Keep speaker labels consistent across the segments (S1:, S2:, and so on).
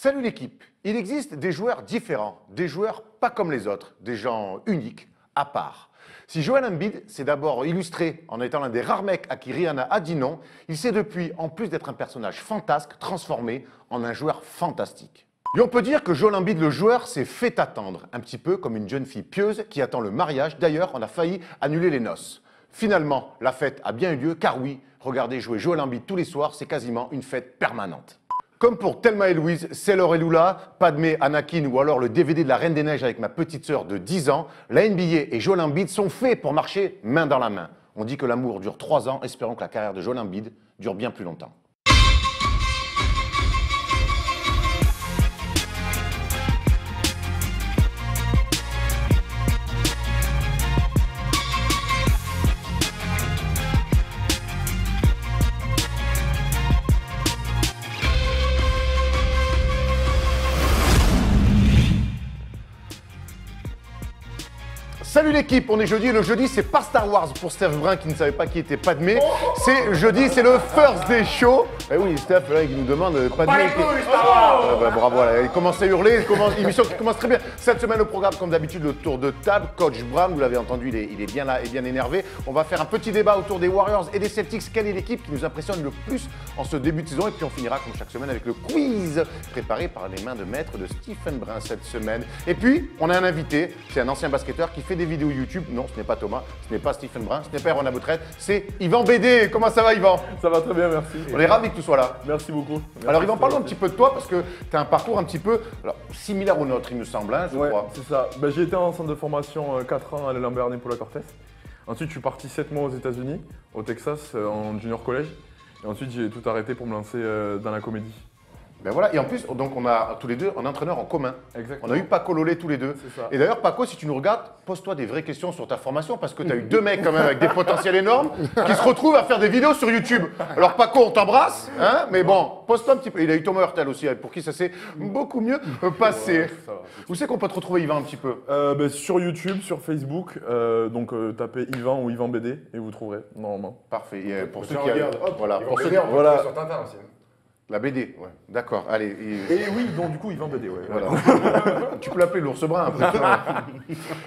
S1: Salut l'équipe. Il existe des joueurs différents, des joueurs pas comme les autres, des gens uniques, à part. Si Joel Embiid s'est d'abord illustré en étant l'un des rares mecs à qui Rihanna a dit non, il s'est depuis, en plus d'être un personnage fantasque, transformé en un joueur fantastique. Et on peut dire que Joel Embiid, le joueur, s'est fait attendre, un petit peu comme une jeune fille pieuse qui attend le mariage. D'ailleurs, on a failli annuler les noces. Finalement, la fête a bien eu lieu, car oui, regarder jouer Joel Embiid tous les soirs, c'est quasiment une fête permanente. Comme pour Thelma et Louise, Sailor et Lula, Padmé, Anakin ou alors le DVD de la Reine des Neiges avec ma petite sœur de 10 ans, la NBA et Joel Embiid sont faits pour marcher main dans la main. On dit que l'amour dure 3 ans, espérons que la carrière de Joel Embiid dure bien plus longtemps. Salut l'équipe, on est jeudi et le jeudi c'est pas Star Wars pour Steph Brun qui ne savait pas qui était Padmé. C'est jeudi, c'est le First Day Show. Eh oui, Steph là il nous demande Padmé. Bravo, là, il commence à hurler, émission qui commence très bien. Cette semaine au programme comme d'habitude le tour de table. Coach Brown, vous l'avez entendu, il est bien là et bien énervé. On va faire un petit débat autour des Warriors et des Celtics. Quelle est l'équipe qui nous impressionne le plus en ce début de saison? Et puis on finira comme chaque semaine avec le quiz préparé par les mains de maître de Stephen Brun cette semaine. Et puis on a un invité, c'est un ancien basketteur qui fait des vidéos YouTube. Non, ce n'est pas Thomas, ce n'est pas Stephen Brun, ce n'est pas Erwan Aboutrette, c'est Yvan BD. Comment ça va Yvan?
S2: Ça va très bien, merci.
S1: On est ravis que tu sois là.
S2: Merci beaucoup. Merci.
S1: Alors Yvan, parlons un petit peu de toi parce que tu as un parcours un petit peu similaire au nôtre, il me semble, hein, je crois.
S2: C'est ça. J'ai été en centre de formation 4 ans à l'Alhambra Nicolas Cortez. Ensuite, je suis parti 7 mois aux États-Unis, au Texas, en junior college. Et ensuite, j'ai tout arrêté pour me lancer dans la comédie.
S1: Ben voilà, et en plus, donc on a tous les deux un entraîneur en commun.
S2: Exactement.
S1: On a eu Paco Lolé tous les deux.
S2: C'est ça.
S1: Et d'ailleurs, Paco, si tu nous regardes, pose-toi des vraies questions sur ta formation parce que tu as eu 2 mecs quand même avec des potentiels énormes qui se retrouvent à faire des vidéos sur YouTube. Alors Paco, on t'embrasse, hein, mais bon, pose-toi un petit peu. Il a eu Thomas Hurtel aussi, pour qui ça s'est beaucoup mieux passé.
S2: Ouais, ça va.
S1: Où c'est qu'on peut te retrouver, Yvan, un petit peu?
S2: Sur YouTube, sur Facebook, tapez Yvan ou Yvan BD et vous trouverez, normalement.
S1: Parfait. Et pour ceux qui
S3: regarde, hop,
S1: voilà,
S3: Yvan
S1: pour ceux
S3: BD, on
S2: voilà.
S3: peut sur Tintin aussi.
S1: La BD, ouais. D'accord, allez.
S2: Et oui, donc du coup, Yvan BD, ouais.
S1: Voilà. Tu peux l'appeler l'ours brun après.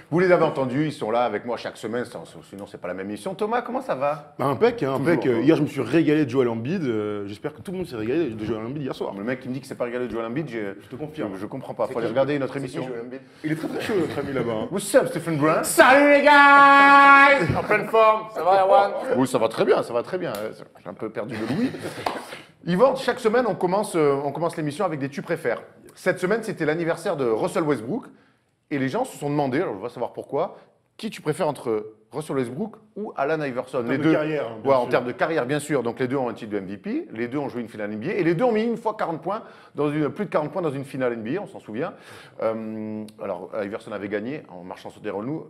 S1: Vous les avez entendus, ils sont là avec moi chaque semaine, sinon c'est pas la même émission. Thomas, comment ça va?
S3: Impec, hein, impec. Hier, je me suis régalé de Joel Embiid. J'espère que tout le monde s'est régalé de Joel Embiid hier soir.
S1: Le mec qui me dit que c'est pas régalé de Joel Embiid,
S3: Je te confirme.
S1: je comprends pas. Faut aller regarder notre émission.
S3: Il est très très chaud, notre ami là-bas. Hein.
S1: What's up, Stephen Brun?
S3: Salut les gars! En pleine forme, ça va Erwan?
S1: Oui, ça va très bien, ça va très bien. J'ai un peu perdu le louis. Yvan, chaque semaine, on commence l'émission avec des tu préfères. Cette semaine, c'était l'anniversaire de Russell Westbrook. Et les gens se sont demandé, alors je veux savoir pourquoi, qui tu préfères entre Russell Westbrook ou Allen Iverson?
S3: Les deux. Carrière,
S1: ouais, en termes de carrière, bien sûr. Donc les deux ont un titre de MVP, les deux ont joué une finale NBA et les deux ont mis une fois 40 points, plus de 40 points dans une finale NBA, on s'en souvient. Alors Iverson avait gagné en marchant sur des genoux.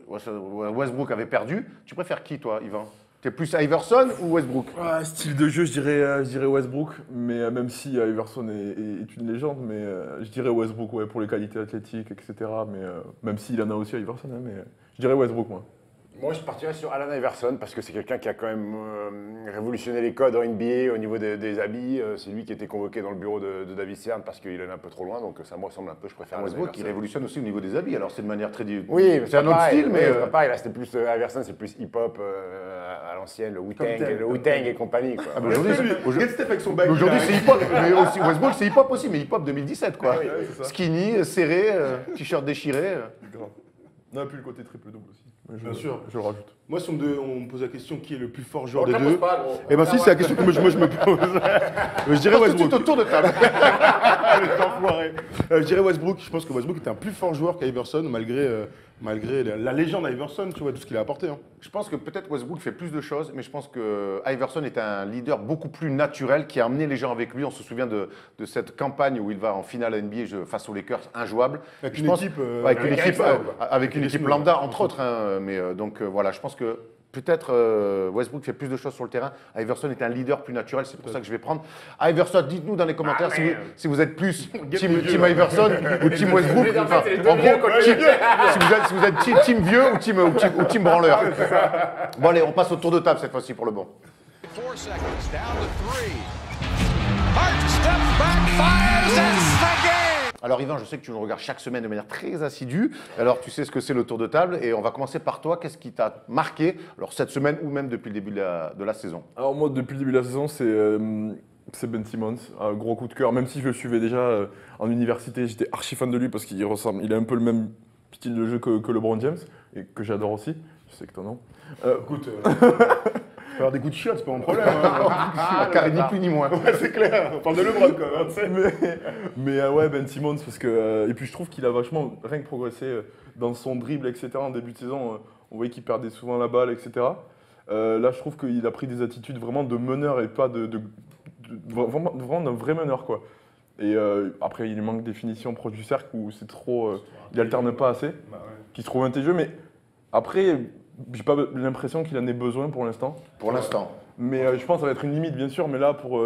S1: Westbrook avait perdu. Tu préfères qui, toi, Yvan? T'es plus Iverson ou Westbrook?
S2: Style de jeu, je dirais Westbrook, mais même si Iverson est une légende, mais je dirais Westbrook, ouais, pour les qualités athlétiques, etc. Mais même s'il en a aussi Iverson, hein, mais je dirais Westbrook, moi.
S4: Moi, je partirais sur Allen Iverson parce que c'est quelqu'un qui a quand même révolutionné les codes en NBA au niveau des habits. C'est lui qui était convoqué dans le bureau de David Stern parce qu'il allait un peu trop loin, donc ça me ressemble un peu. Je préfère Allen
S1: Westbrook qui révolutionne aussi au niveau des habits. Alors c'est de manière très
S4: Oui,
S1: c'est un autre style, mais
S4: c'est pas pareil. Là, c'était plus Iverson, c'est plus hip-hop à l'ancienne, le Wu-Tang et compagnie. Quoi.
S3: Regarde Steph avec son bague.
S1: Aujourd'hui c'est hip-hop, mais aussi Westbrook c'est hip-hop aussi, mais hip-hop 2017 quoi.
S4: Oui,
S1: Skinny, serré, t-shirt déchiré.
S2: Non, et puis le côté triple-double aussi.
S3: Bien sûr.
S2: Je le rajoute.
S3: Moi, si on me pose la question qui est le plus fort joueur
S4: On
S3: des
S4: te la
S3: deux,
S4: pose pas, gros.
S3: eh ben si, c'est la question que moi je me pose. Je dirais
S1: Tout de suite
S3: Westbrook.
S1: autour de table.
S3: Je dirais Westbrook. Je pense que Westbrook était un plus fort joueur qu'Iverson, malgré la légende Iverson, tu vois, tout ce qu'il a apporté. Hein.
S1: Je pense que peut-être Westbrook fait plus de choses, mais je pense que Iverson est un leader beaucoup plus naturel qui a amené les gens avec lui. On se souvient de cette campagne où il va en finale NBA face aux Lakers, injouable.
S3: Avec
S1: Je
S3: une
S1: pense-
S3: équipe,
S1: avec une équipe
S3: Small.
S1: lambda, entre autres. Hein, mais donc voilà, je pense que peut-être Westbrook fait plus de choses sur le terrain. Iverson est un leader plus naturel, c'est pour ça que je vais prendre. Iverson, dites-nous dans les commentaires si vous êtes plus team Iverson ou team Westbrook. Enfin, en gros, si vous êtes team vieux ou team branleur. Bon allez, on passe au tour de table cette fois-ci pour le bon.
S5: 4 seconds, down to 3. Hart steps back, fires, and
S1: Alors Yvan, je sais que tu le regardes chaque semaine de manière très assidue. Alors tu sais ce que c'est le tour de table et on va commencer par toi. Qu'est-ce qui t'a marqué alors cette semaine ou même depuis le début de la saison?
S2: Alors moi, depuis le début de la saison, c'est Ben Simmons, un gros coup de cœur. Même si je le suivais déjà en université, j'étais archi fan de lui parce qu'il ressemble, il a un peu le même style de jeu que LeBron James et que j'adore aussi. Je sais que toi non.
S3: Écoute, tu peux avoir des coups de chiottes, c'est pas mon problème. Hein.
S1: Car ni plus ni moins.
S3: Ouais, c'est clair, on parle de LeBron quand même. Tu sais.
S2: Mais ouais, Ben Simmons, parce que. Et puis je trouve qu'il a vachement rien que progressé dans son dribble, etc. En début de saison, on voyait qu'il perdait souvent la balle, etc. Là, je trouve qu'il a pris des attitudes vraiment de meneur et pas vraiment d'un vrai meneur, quoi. Et après, il lui manque des finitions proches du cercle où c'est trop. Il alterne pas assez,
S3: Bah ouais.
S2: qui se trouve intelligent, mais après, j'ai pas l'impression qu'il en ait besoin pour l'instant.
S1: Pour l'instant.
S2: Mais je pense que ça va être une limite, bien sûr, mais là, pour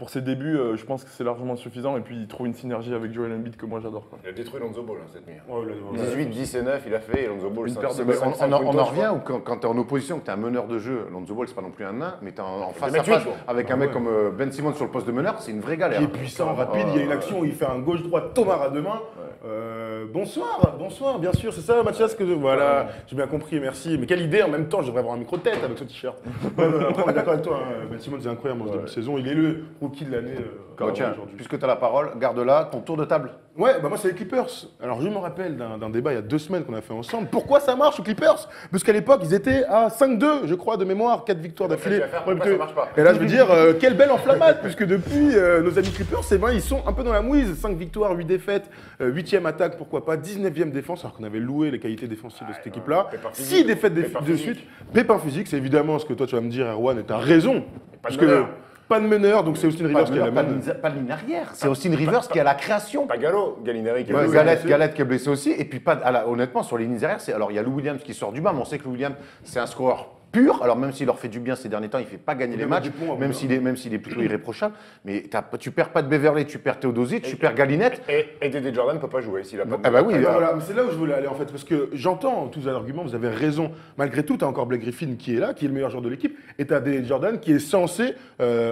S2: ses débuts, je pense que c'est largement suffisant. Et puis, il trouve une synergie avec Joel Embiid que moi, j'adore, quoi.
S4: Il a détruit Lonzo Ball cette nuit.
S3: Ouais, là,
S4: 18, 10 et 9, il a fait, et Lonzo Ball,
S2: Une
S4: cinq-
S2: paire de
S4: cinq-
S2: balles.
S4: cinq-
S1: On,
S4: cinq
S1: on
S4: points
S1: en
S4: de
S1: revient
S4: je
S1: où quand tu es en opposition, que tu es un meneur de jeu, Lonzo Ball, c'est pas non plus un nain, mais tu es en face à
S4: mètres
S1: face
S4: huit,
S1: avec un mec comme Ben Simmons sur le poste de meneur, c'est une vraie galère.
S3: Il est puissant, rapide, il y a une action où il fait un gauche-droite Thomas à deux mains. Bonsoir, bien sûr, c'est ça Mathias que voilà, j'ai bien compris, merci. Mais quelle idée, en même temps, je devrais avoir un micro-tête avec ce t-shirt. Après, on est d'accord avec toi, hein. Ben Simmons, c'est incroyable en ce début de saison, il est le rookie de l'année
S1: Bon, tiens,
S3: aujourd'hui.
S1: puisque tu as la parole, garde-la, ton tour de table.
S3: Ouais, bah moi c'est les Clippers. Alors je me rappelle d'un débat il y a 2 semaines qu'on a fait ensemble. Pourquoi ça marche aux Clippers? Parce qu'à l'époque ils étaient à 5-2, je crois, de mémoire, 4 victoires d'affilée.
S4: tu vas faire pourquoi ça marche pas.
S3: Et là je veux dire, quelle belle enflammade, puisque depuis nos amis Clippers, eh ben, ils sont un peu dans la mouise. 5 victoires, 8 défaites, 8e attaque, pourquoi pas, 19e défense, alors qu'on avait loué les qualités défensives de cette équipe-là.
S4: pépin
S3: 6
S4: physique.
S3: défaites
S4: Pépin
S3: de
S4: physique.
S3: suite. Pépin physique, c'est évidemment ce que toi tu vas me dire, Erwan, et tu as raison.
S4: Pas de
S3: Parce que
S4: meneur.
S3: pas de meneur, donc c'est Austin
S1: Pas
S3: Rivers
S1: de
S3: qui a la
S1: meneur,
S3: même.
S1: pas de ligne arrière. C'est Austin Rivers qui a la création.
S4: Pas Gallo, Gallinari qui
S1: Ouais,
S4: est
S1: Galette qui est blessé aussi. Et puis, honnêtement, sur les lignes arrière, alors il y a Lou Williams qui sort du banc, mais on sait que Lou Williams, c'est un scoreur pur. Alors, même s'il leur fait du bien ces derniers temps, il ne fait pas gagner
S3: Il
S1: les
S3: met
S1: matchs,
S3: du pont,
S1: même s'il est plutôt irréprochable. Mais tu perds pas de Beverley, tu perds Theodosic, tu perds Gallinette.
S4: Et Dédé Jordan ne peut pas jouer s'il a pas de
S1: Ah bah oui,
S3: Ah, voilà, mais c'est là où je voulais aller en fait, parce que j'entends tous les arguments, vous avez raison. Malgré tout, tu as encore Blake Griffin qui est là, qui est le meilleur joueur de l'équipe, et tu as des Jordan qui est censé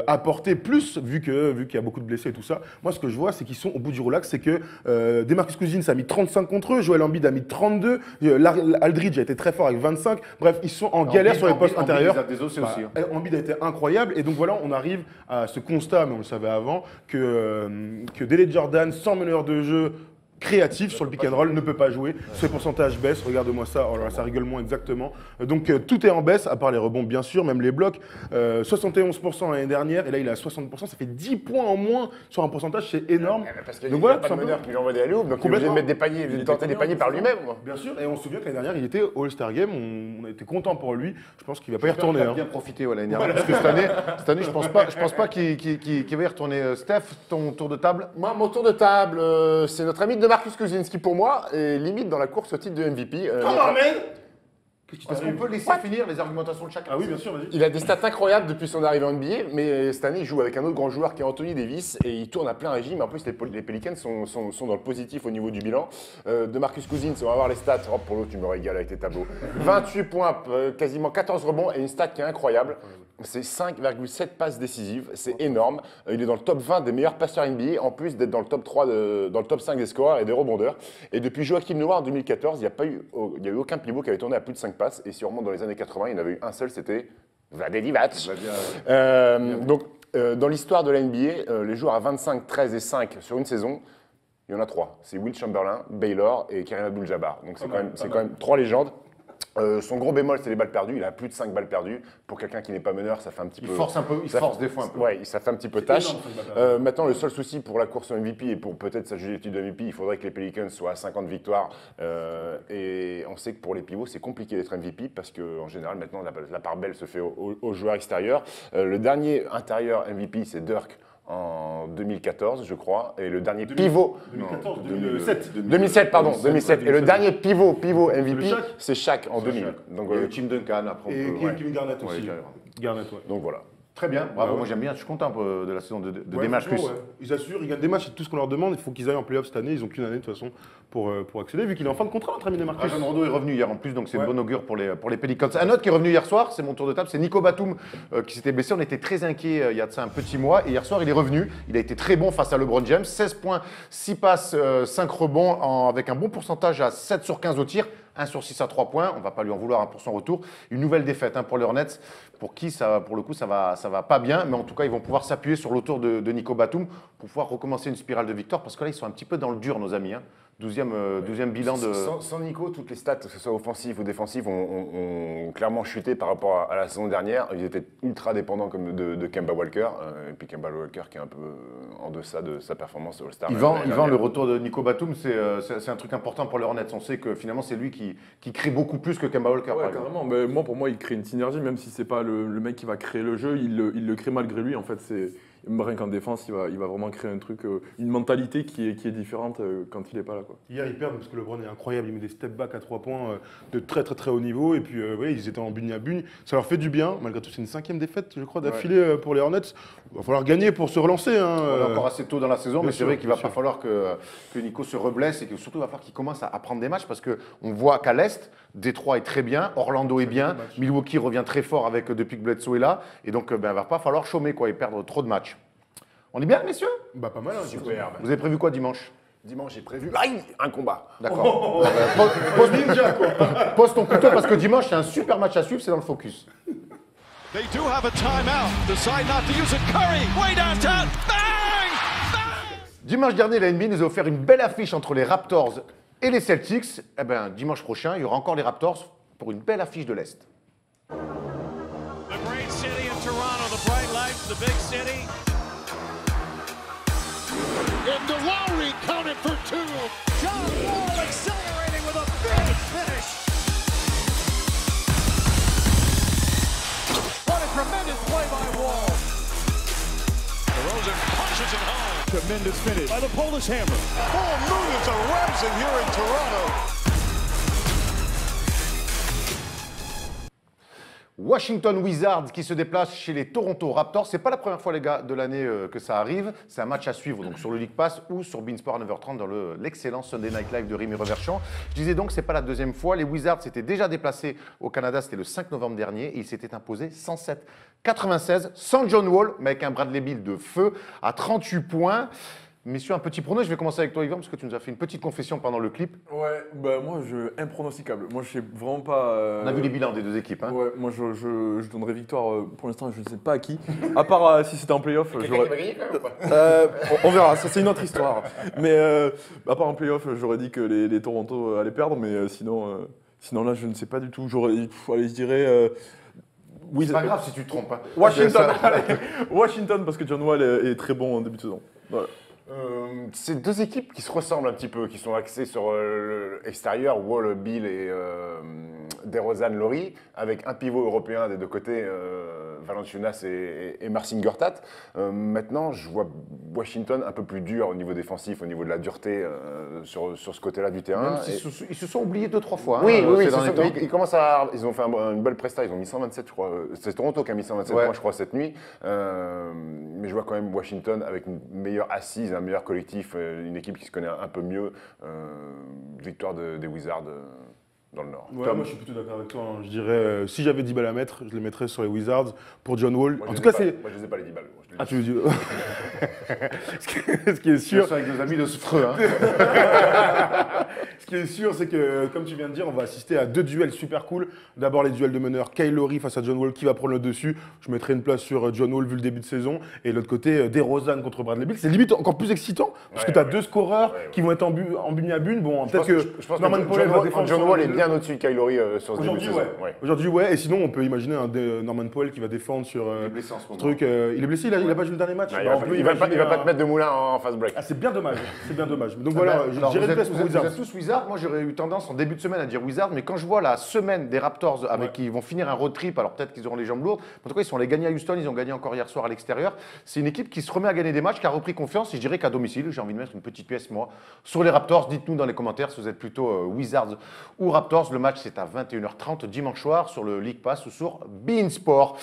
S3: apporter plus, vu qu'il y a beaucoup de blessés et tout ça. Moi, ce que je vois, c'est qu'ils sont au bout du relax, c'est que Demarcus Cousins a mis 35 contre eux, Joel Embiid a mis 32, Aldridge a été très fort avec 25. Bref, ils sont en galère sur les postes intérieurs. Embiid a été incroyable, et donc voilà, on arrive à ce constat, mais on le savait avant, que Dele Jordan, sans meneur de jeu créatif sur le pick and roll, ne peut pas jouer. Ses pourcentages baissent, regarde-moi ça, oh là là, ça rigole moins exactement. Donc tout est en baisse, à part les rebonds bien sûr, même les blocs. 71% l'année dernière, et là il est à 60%, ça fait 10 points en moins sur un pourcentage, c'est énorme.
S4: Parce qu'il
S3: Donc
S4: n'y a
S3: voilà,
S4: pas
S3: tout
S4: de meneur
S3: simplement.
S4: qui lui envoie des alley-oops, donc il est obligé de mettre des paniers, de tenter des paniers par lui-même. Moi.
S3: Bien sûr, et on se souvient que l'année dernière, il était au All-Star Game, on a été content pour lui, je pense qu'il va pas y retourner.
S1: Il a
S3: Hein.
S1: bien profité l'année dernière. Parce que cette année, je pense pas qu'il va y retourner. Steph, ton tour de table.
S4: Moi, mon tour de table, c'est notre ami de Marcus Cousins qui, pour moi, est limite dans la course au titre de MVP.
S1: Est-ce qu'on peut laisser finir les argumentations de chacun?
S3: Ah oui, bien sûr, vas-y.
S4: Il a des stats incroyables depuis son arrivée en NBA, mais cette année, il joue avec un autre grand joueur qui est Anthony Davis et il tourne à plein régime. En plus, les Pelicans sont dans le positif au niveau du bilan. De Marcus Cousins, on va voir les stats. Oh, pour l'autre, tu me régales avec tes tableaux. 28 points, quasiment 14 rebonds et une stat qui est incroyable. C'est 5,7 passes décisives, c'est énorme. Il est dans le top 20 des meilleurs passeurs NBA, en plus d'être dans le top 3, dans le top 5 des scoreurs et des rebondeurs. Et depuis Joachim Noah en 2014, il n'y a eu aucun pivot qui avait tourné à plus de 5 passes. Et si on remonte dans les années 80, il y en avait eu un seul, c'était Vlade Divac. Donc, dans l'histoire de la NBA, les joueurs à 25, 13 et 5 sur une saison, il y en a 3. C'est Will Chamberlain, Baylor et Kareem Abdul-Jabbar. Donc c'est quand même 3 légendes. Son gros bémol, c'est les balles perdues. Il a plus de 5 balles perdues. Pour quelqu'un qui n'est pas meneur, ça fait un petit peu.
S1: Il force un peu, il force des fois un peu.
S4: Ouais, ça fait un petit peu tâche. Maintenant, le seul souci pour la course au MVP et pour peut-être s'ajuster le titre de MVP, il faudrait que les Pelicans soient à 50 victoires. Et on sait que pour les pivots, c'est compliqué d'être MVP parce qu'en général, maintenant, la part belle se fait aux joueurs extérieurs. Le dernier intérieur MVP, c'est Dirk. En 2014, je crois, et le dernier pivot.
S3: 2014, 2007.
S4: 2007, pardon, 2007. Et le dernier pivot MVP,
S3: Shaq
S4: c'est Shaq en 2000. Donc,
S1: Et Tim Duncan, après on
S3: Et
S1: peut.
S3: Kim Garnett
S1: Ouais,
S3: aussi.
S1: carrément.
S3: Garnett, ouais.
S4: donc voilà.
S1: Très bien, bravo,
S3: Ouais.
S1: moi j'aime bien, je suis content de la saison de
S3: Ouais,
S1: des matchs
S3: franchement,
S1: plus.
S3: ouais. Ils assurent, ils gagnent des matchs, c'est tout ce qu'on leur demande. Il faut qu'ils aillent en playoff cette année. Ils n'ont qu'une année de toute façon pour accéder, vu qu'il est en fin de contrat, notre ami Demarcus.
S1: Rajon Rondo est revenu hier en plus, donc c'est
S3: Ouais.
S1: une bonne augure pour les Pelicans. Un autre qui est revenu hier soir, c'est mon tour de table, c'est Nico Batum qui s'était blessé. On était très inquiets il y a de ça un petit mois. Et hier soir, il est revenu. Il a été très bon face à LeBron James. 16 points, 6 passes, 5 rebonds, avec un bon pourcentage à 7 sur 15 au tir. 1 sur 6 à 3 points, on ne va pas lui en vouloir pour son retour. Une nouvelle défaite pour les Hornets, pour qui, pour le coup, ça va pas bien. Mais en tout cas, ils vont pouvoir s'appuyer sur l'autour de Nico Batum pour pouvoir recommencer une spirale de victoire. Parce que là, ils sont un petit peu dans le dur, nos amis. 12e bilan de...
S4: Sans Nico, toutes les stats, que ce soit offensives ou défensives, ont clairement chuté par rapport à la saison dernière. Ils étaient ultra dépendants comme de Kemba Walker. Et puis Kemba Walker qui est un peu en deçà de sa performance au All-Star.
S1: Yvan, le retour de Nico Batum, c'est un truc important pour les Hornets. On sait que finalement, c'est lui qui crée beaucoup plus que Kemba Walker.
S2: Ouais,
S1: par exemple.
S2: carrément. Mais pour moi, il crée une synergie, même si c'est pas le mec qui va créer le jeu, il le crée malgré lui. En fait, rien qu'en défense, il va vraiment créer un truc, une mentalité qui est différente quand il est pas là, quoi.
S3: Hier, ils perdent parce que LeBron est incroyable. Il met des step back à 3 points de très très très haut niveau. Et puis, ouais, ils étaient en bugne à bugne. Ça leur fait du bien. Malgré tout, c'est une 5e défaite, je crois, d'affilée pour les Hornets. Il va falloir gagner pour se relancer. Hein.
S1: On est encore assez tôt dans la saison,
S3: bien
S1: mais c'est
S3: sûr,
S1: vrai qu'il va
S3: bien
S1: pas
S3: sûr.
S1: falloir que Nico se reblesse et que surtout il va falloir qu'il commence à prendre des matchs parce qu'on voit qu'à l'Est, Détroit est très bien, Orlando est bien,
S3: match.
S1: Milwaukee revient très fort depuis que Bledsoe est là. Et donc, il va pas falloir chômer quoi, et perdre trop de matchs. On est bien, messieurs?
S3: Bah, pas mal. Hein,
S4: Superbe.
S1: Vous avez prévu quoi dimanche?
S4: Dimanche, j'ai prévu un combat.
S1: D'accord. Pose ton couteau parce que dimanche, c'est un super match à suivre, c'est dans le focus.
S5: They do have a timeout. Decide not to use it. Curry, way downtown. Bang! Bang!
S1: Dimanche dernier, la NBA nous a offert une belle affiche entre les Raptors et les Celtics. Eh bien, dimanche prochain, il y aura encore les Raptors pour une belle affiche de l'Est.
S5: The great city of Toronto, the bright lights, the big city. Into Lowry, counted for two. John Wall accelerating with a big finish. What a tremendous play by Wall. DeRozan punches it home. Tremendous finish by the Polish Hammer. Full millions of reps in here in Toronto.
S1: Washington Wizards qui se déplace chez les Toronto Raptors. C'est pas la première fois, les gars, de l'année que ça arrive. C'est un match à suivre donc sur le League Pass ou sur Beansport à 9h30 dans l'excellent Sunday Night Live de Rémi Reverchant. Je disais donc, c'est pas la deuxième fois. Les Wizards s'étaient déjà déplacés au Canada, c'était le 5 novembre dernier, et ils s'étaient imposés 107-96, sans John Wall, mais avec un Bradley Beal de feu à 38 points. Messieurs, un petit prono. Je vais commencer avec toi, Yvan, parce que tu nous as fait une petite confession pendant le clip.
S2: Ouais, bah moi, impronosticable. Moi, je sais vraiment pas.
S1: On a vu les bilans des deux équipes. Hein.
S2: Ouais, moi, je donnerais victoire pour l'instant, je ne sais pas à qui. À part si c'était en playoff,
S4: Quelqu'un qui va gagner quand même ou pas?
S2: on verra, ça c'est une autre histoire. Mais à part en playoff, j'aurais dit que les Toronto allaient perdre, mais sinon là, je ne sais pas du tout. Allez, je dirais. Oui,
S1: C'est pas grave si tu te trompes. Hein.
S2: Washington, Washington, parce que John Wall est très bon en début de saison. Voilà.
S4: C'est deux équipes qui se ressemblent un petit peu, qui sont axées sur l'extérieur, Wall, Bill et DeRozan, Laurie, avec un pivot européen des deux côtés, Valanciunas et Marcin Gortat. Maintenant, je vois Washington un peu plus dur au niveau défensif, au niveau de la dureté sur ce côté-là du terrain.
S1: Même ils se sont oubliés 2-3 fois. Hein,
S4: Oui,
S1: ces derniers temps.
S4: ils ont fait une belle presta, ils ont mis 127, je crois. C'est Toronto qui a mis 127
S1: Ouais.
S4: points, je crois, cette nuit. Mais je vois quand même Washington avec une meilleure assise, un meilleur collectif, une équipe qui se connaît un peu mieux. Victoire des Wizards dans le Nord.
S3: Ouais, moi je suis plutôt d'accord avec toi. Hein. Je dirais, si j'avais 10 balles à mettre, je les mettrais sur les Wizards pour John Wall.
S4: Moi,
S3: En
S4: je
S3: tout
S4: les ai
S3: cas,
S4: pas-
S3: c'est.
S4: Moi, je les ai pas les 10 balles. Je te le
S3: Ah,
S4: dis.
S3: tu veux dire. Ce qui est sûr.
S1: Avec nos amis de Sfreux. Hein.
S3: Ce qui est sûr, c'est que, comme tu viens de dire, on va assister à deux duels super cool. D'abord, les duels de meneurs. Kyle Lowry face à John Wall, qui va prendre le dessus. Je mettrai une place sur John Wall vu le début de saison. Et de l'autre côté, DeRozan contre Bradley Beal. C'est limite encore plus excitant, parce que tu as deux scoreurs qui vont être en bugne à bugne. Bon, peut-être que
S4: Je pense
S3: Norman
S4: que
S3: Powell va défendre
S4: John
S3: sur
S4: Wall
S3: les
S4: est
S3: deux.
S4: bien au-dessus de Kyle Lowry sur ce début de
S3: Aujourd'hui,
S4: saison.
S3: ouais.
S4: Ouais.
S3: Aujourd'hui, ouais. Et sinon, on peut imaginer un Norman Powell qui va défendre sur
S1: Il est blessé en ce
S3: ce
S1: moment.
S3: truc. Il est blessé, il a pas joué le dernier match.
S4: Ouais,
S3: Bah, on peut
S4: il va
S3: imaginer
S4: pas
S3: un-
S4: te mettre de moulin en fast break.
S3: Ah, c'est bien dommage. C'est bien dommage. Donc voilà,
S1: Alors,
S3: je
S1: vous
S3: dirais une
S1: êtes-
S3: place pour
S1: vous
S3: Wizards.
S1: êtes tous Wizards. Moi, j'aurais eu tendance en début de semaine à dire Wizards, mais quand je vois la semaine des Raptors avec qui ils vont finir un road trip, alors peut-être qu'ils auront les jambes lourdes. En tout cas, ils sont allés gagner à Houston, ils ont gagné encore hier soir à l'extérieur. C'est une équipe qui se remet à gagner des matchs, qui a repris confiance. Et je dirais qu'à domicile, j'ai envie de mettre une petite pièce, moi, sur les Raptors. Dites-nous dans les commentaires si vous êtes plutôt Wizards ou Raptors. Le match, c'est à 21h30 dimanche soir sur le League Pass ou sur Beansport.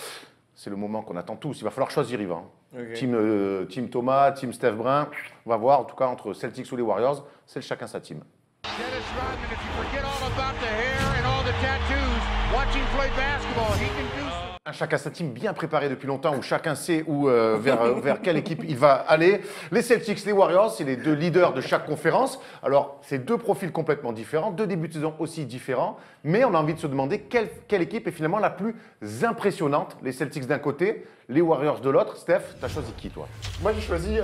S1: c'est le moment qu'on attend tous. Il va falloir choisir, Yvan.
S2: Ok.
S1: Team Thomas, Team Steph Brun. On va voir, en tout cas, entre Celtics ou les Warriors, c'est chacun sa team.
S6: Dennis Rodman, if you forget all about the hair and all the tattoos, watching play basketball, he can do some.
S1: Chacun sa team bien préparée depuis longtemps, où chacun sait vers quelle équipe il va aller. Les Celtics, les Warriors, c'est les deux leaders de chaque conférence. Alors, c'est deux profils complètement différents, deux débuts de saison aussi différents, mais on a envie de se demander quelle équipe est finalement la plus impressionnante. Les Celtics d'un côté, les Warriors de l'autre. Steph, t'as choisi qui, toi?
S4: Moi, j'ai choisi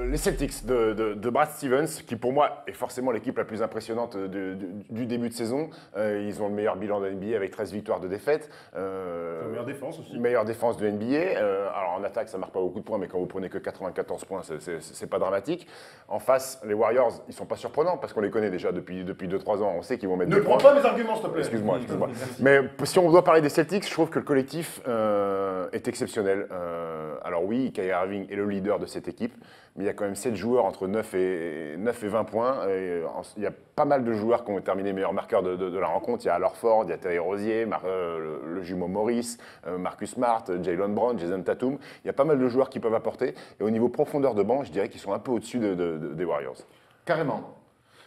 S4: les Celtics de Brad Stevens, qui pour moi est forcément l'équipe la plus impressionnante du début de saison. Ils ont le meilleur bilan de la NBA avec 13 victoires de défaite.
S3: La meilleure défense aussi.
S4: Meilleure défense de NBA. Alors en attaque, ça marque pas beaucoup de points, mais quand vous prenez que 94 points, c'est pas dramatique. En face, les Warriors, ils sont pas surprenants parce qu'on les connaît déjà depuis 2-3 ans. On sait qu'ils vont mettre
S3: Ne
S4: des
S3: prends
S4: points.
S3: pas mes arguments, s'il te plaît.
S4: Excuse-moi. Mais si on doit parler des Celtics, je trouve que le collectif est exceptionnel. Alors oui, Kyrie Irving est le leader de cette équipe, mais il y a quand même 7 joueurs entre 9 et 20 points. Et il y a pas mal de joueurs qui ont terminé meilleurs marqueurs de la rencontre. Il y a Al Horford, il y a Terry Rozier, le jumeau Morris, Marcus Smart, Jaylen Brown, Jason Tatum. Il y a pas mal de joueurs qui peuvent apporter. Et au niveau profondeur de banc, je dirais qu'ils sont un peu au-dessus des Warriors.
S1: Carrément.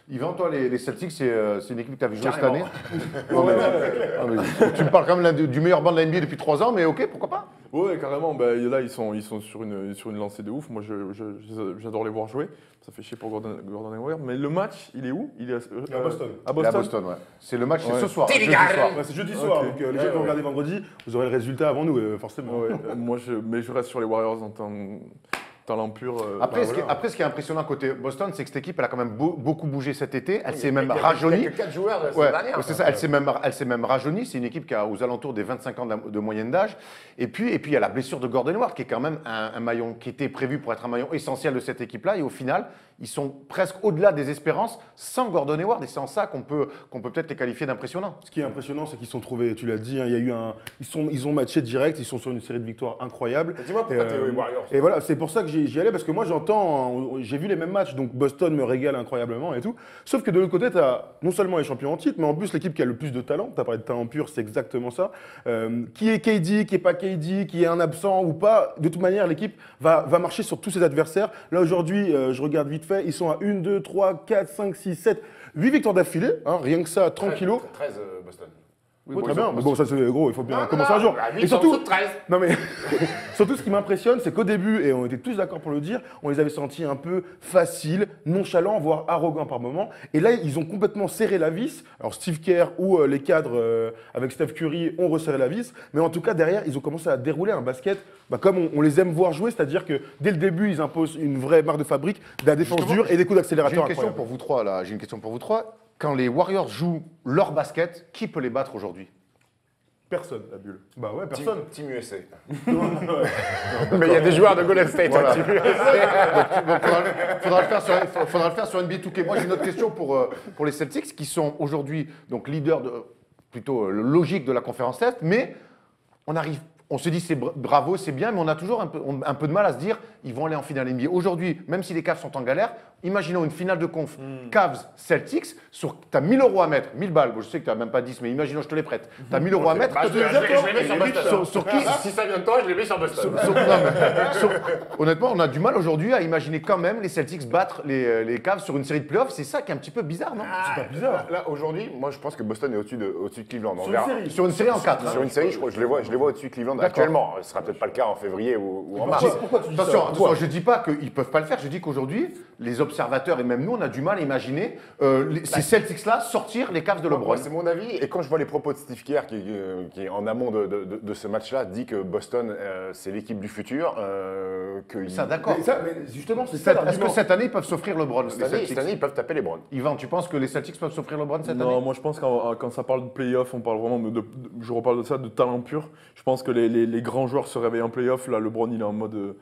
S1: Yvan, toi, les Celtics, c'est une équipe que tu as vu jouer cette
S4: Carrément.
S1: année. Tu me parles quand même du meilleur banc de la NBA depuis 3 ans, mais ok, pourquoi pas?
S2: Ouais, carrément. Bah, là, ils sont sur une lancée de ouf. Moi, j'adore les voir jouer. Ça fait chier pour Gordon Hayward. Mais le match, il est où? Il est
S3: à Boston.
S2: À
S1: À
S2: Boston.
S1: Boston, ouais. C'est le match, c'est
S2: Ouais.
S1: ce soir. Jeudi soir.
S3: Ouais, c'est jeudi soir,
S2: Ok.
S3: donc les gens qui vont regarder vendredi, vous aurez le résultat avant nous, forcément.
S2: Ouais, mais je reste sur les Warriors en talent pur.
S1: Après,
S2: bah,
S1: ce
S2: voilà.
S1: qui est impressionnant côté Boston, c'est que cette équipe, elle a quand même beaucoup bougé cet été. Elle s'est même
S4: Il y a
S1: rajeunie.
S4: que 4 joueurs de la
S1: Ouais,
S4: saison dernière.
S1: ouais, c'est ça, elle s'est même rajeunie. C'est une équipe qui a aux alentours des 25 ans de moyenne d'âge. Et puis, il y a la blessure de Gordon Hayward, qui est quand même un maillon qui était prévu pour être un maillon essentiel de cette équipe-là. Et au final, ils sont presque au-delà des espérances sans Gordon Hayward. Et c'est en ça qu'on peut peut-être les qualifier d'impressionnants.
S3: Ce qui est impressionnant, c'est qu'ils sont trouvés, tu l'as dit, hein, il y a eu ils ont matché direct, ils sont sur une série de victoires incroyables.
S4: Dis-moi pourquoi t'es aux Warriors.
S3: Et voilà, c'est pour ça que j'y allais, parce que moi j'ai vu les mêmes matchs, donc Boston me régale incroyablement et tout. Sauf que de l'autre côté, tu as non seulement les champions en titre, mais en plus l'équipe qui a le plus de talent. Tu as parlé de talent pur, c'est exactement ça. Qui est KD, qui est pas KD, qui est un absent ou pas, de toute manière, l'équipe va marcher sur tous ses adversaires. Là aujourd'hui, je regarde vite fait, ils sont à 1, 2, 3, 4, 5, 6, 7, 8 victoires d'affilée, hein, rien que ça, tranquillo.
S4: 13 Boston.
S3: Oui, très bien, mais bon, ça c'est gros, il faut bien commencer un jour.
S4: Et
S3: Et surtout,
S4: 13.
S3: non mais surtout ce qui m'impressionne, c'est qu'au début, et on était tous d'accord pour le dire, on les avait sentis un peu faciles, nonchalants, voire arrogants par moments. Et là, ils ont complètement serré la vis. Alors Steve Kerr ou les cadres avec Steph Curry ont resserré la vis. Mais en tout cas, derrière, ils ont commencé à dérouler un basket comme on les aime voir jouer, c'est-à-dire que dès le début, ils imposent une vraie marque de fabrique, de la défense
S1: Justement,
S3: dure et des coups
S1: J'ai
S3: d'accélérateur
S1: une question
S3: incroyables.
S1: pour vous trois, là. J'ai une question pour vous trois. Quand les Warriors jouent leur basket, qui peut les battre aujourd'hui?
S3: Personne, la bulle. Bah ouais, personne.
S4: Team USA. Mais il y a des joueurs de Golden State.
S1: Voilà.
S4: hein, Team USA.
S1: Donc, faudra le faire sur NBA 2K. Moi, j'ai une autre question pour les Celtics, qui sont aujourd'hui donc leaders plutôt logique de la conférence Est, mais on se dit c'est bravo, c'est bien, mais on a toujours un peu de mal à se dire ils vont aller en finale NBA. Aujourd'hui, même si les Cavs sont en galère, imaginons une finale de conf Cavs-Celtics, tu as 1000 € à mettre, 1000 balles, bon, je sais que tu n'as même pas 10, mais imaginons je te les prête. Tu as 1000 € à mettre.
S4: Bah, je les mets sur Boston.
S1: Sur qui
S4: Si ça vient de toi, je les mets sur Boston.
S1: Honnêtement, on a du mal aujourd'hui à imaginer quand même les Celtics battre les Cavs sur une série de playoffs. C'est ça qui est un petit peu bizarre, non?
S3: C'est pas bizarre.
S4: Là, aujourd'hui, moi, je pense que Boston est au-dessus de Cleveland. On
S3: Sur une
S4: verra.
S3: série.
S1: Sur une série en 4.
S4: Sur une série, je les vois au-dessus de Cleveland
S1: D'accord.
S4: actuellement. Ce sera peut-être pas le cas en février ou en mars.
S3: Pourquoi tu dis ça?
S1: Attention, je ne dis pas qu'ils ne peuvent pas le faire. Je dis qu'aujourd'hui, les observateurs et même nous, on a du mal à imaginer ces Celtics-là sortir les Cavs de LeBron.
S4: Moi, c'est mon avis. Et quand je vois les propos de Steve Kerr, qui est en amont de ce match-là, dit que Boston, c'est l'équipe du futur.
S1: Ça, d'accord.
S3: Mais justement, c'est ça
S1: Est-ce que
S3: l'argument.
S1: cette année, ils peuvent s'offrir LeBron,
S4: Cette
S1: les
S4: année,
S1: Celtics?
S4: ils peuvent taper les Browns.
S1: Yvan, tu penses que les Celtics peuvent s'offrir LeBron cette
S2: Non,
S1: année?
S2: moi je pense que quand ça parle de playoff, on parle vraiment je reparle de ça, de talent pur. Je pense que les grands joueurs se réveillent en playoff. Là, LeBron, il est en mode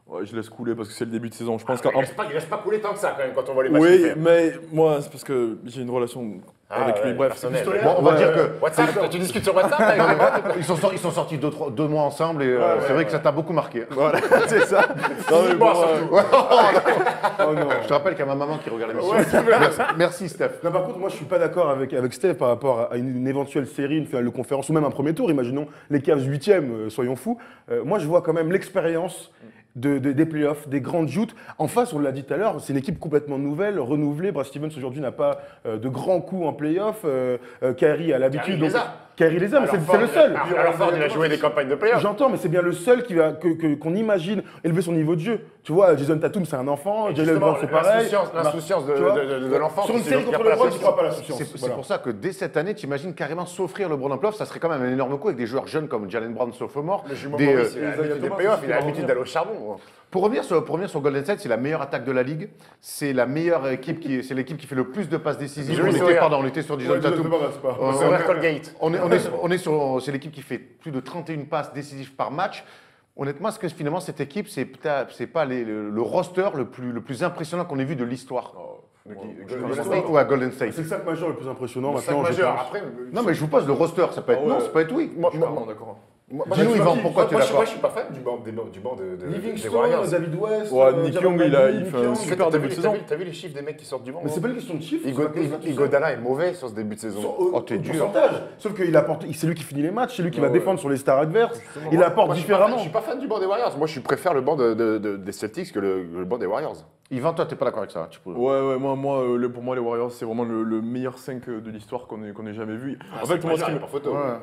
S2: ouais, je laisse couler parce que c'est le début de saison. Je pense
S4: Il ne laisse pas couler tant que ça quand même quand on voit les matchs.
S2: oui,
S4: qu'il fait.
S2: mais moi, c'est parce que j'ai une relation avec lui. Bref,
S4: personnel.
S1: Bon, on va dire que
S4: WhatsApp, tu discutes sur WhatsApp avec les potes?
S1: ils sont sortis 2 mois ensemble et c'est vrai que ça t'a beaucoup marqué.
S2: voilà, c'est ça. Non, mais
S4: Bon,
S2: bon,
S4: surtout.
S3: Oh non.
S1: Je te rappelle qu'il y a ma maman qui regarde l'émission. Merci Steph.
S3: Non, par contre, moi, je suis pas d'accord avec Steph par rapport à une éventuelle série, une finale de conférence ou même un premier tour. Imaginons les Cavs 8e, soyons fous. Moi, je vois quand même l'expérience des playoffs, des grandes joutes. En face, on l'a dit tout à l'heure, c'est une équipe complètement nouvelle, renouvelée. Brad Stevens aujourd'hui n'a pas de grands coups en playoff. Kyrie a l'habitude.
S4: Kyrie les a.
S3: Kyrie les a, mais c'est le seul.
S4: Alors Ford, il a joué des campagnes de playoffs.
S3: J'entends, mais c'est bien le seul qu'on imagine élever son niveau de jeu. Tu vois, Jason Tatum, c'est un enfant. Jalen Brown, c'est pareil.
S4: L'insouciance
S3: Tu vois,
S4: de l'enfant.
S3: Sur une série contre le Brown, tu crois pas à l'insouciance.
S1: C'est pour ça que dès cette année, tu imagines carrément s'offrir le LeBron en playoff, ça serait quand même un énorme coup avec des joueurs jeunes comme Jalen Brown, sophomore.
S4: Le jumeau
S1: Des,
S4: Maurice, il a l'habitude des playoffs, il a l'habitude d'aller au charbon. moi.
S1: Pour revenir sur Golden State, c'est la meilleure attaque de la ligue. C'est la meilleure équipe c'est l'équipe qui fait le plus de passes décisives.
S4: Joli sourire.
S1: On était sur Jason Tatum.
S4: Sourire Colgate.
S1: C'est l'équipe qui fait plus de 31 passes décisives par match. Honnêtement, est-ce que finalement cette équipe, c'est pas le roster le plus impressionnant qu'on ait vu de l'histoire? Ou à Golden State.
S3: C'est le 5 majeur le plus impressionnant
S4: Le 5
S3: maintenant. je
S4: majeur.
S3: pense.
S4: Après,
S1: Non, mais je vous pose le roster, ça peut être non, ça peut être oui.
S2: je suis pas d'accord.
S1: Dis-nous, Yvan, pourquoi tu es d'accord?
S4: Moi, je suis pas fan du banc des
S3: Livingston,
S4: Warriors.
S3: David West.
S2: Ouais, Nick
S3: Jamal
S2: Young, il
S3: Green,
S2: fait un
S3: Young.
S2: super début de saison.
S4: T'as vu les chiffres des mecs qui sortent du banc?
S3: Mais c'est pas une question de chiffres. c'est pas que ça, tu sais.
S4: Igodala est mauvais sur ce début de saison.
S1: Oh, t'es
S3: Au
S1: dur.
S3: pourcentage. Sauf que c'est lui qui finit les matchs, c'est lui qui va défendre sur les stars adverses. Il
S4: Moi,
S3: apporte
S4: je
S3: différemment.
S4: suis pas fan du banc des Warriors. Moi, je préfère le banc des Celtics que le banc des Warriors.
S1: Yvan, toi, t'es pas d'accord avec ça?
S2: Ouais, pour moi, les Warriors, c'est vraiment le meilleur 5 de l'histoire qu'on ait jamais vu. En fait,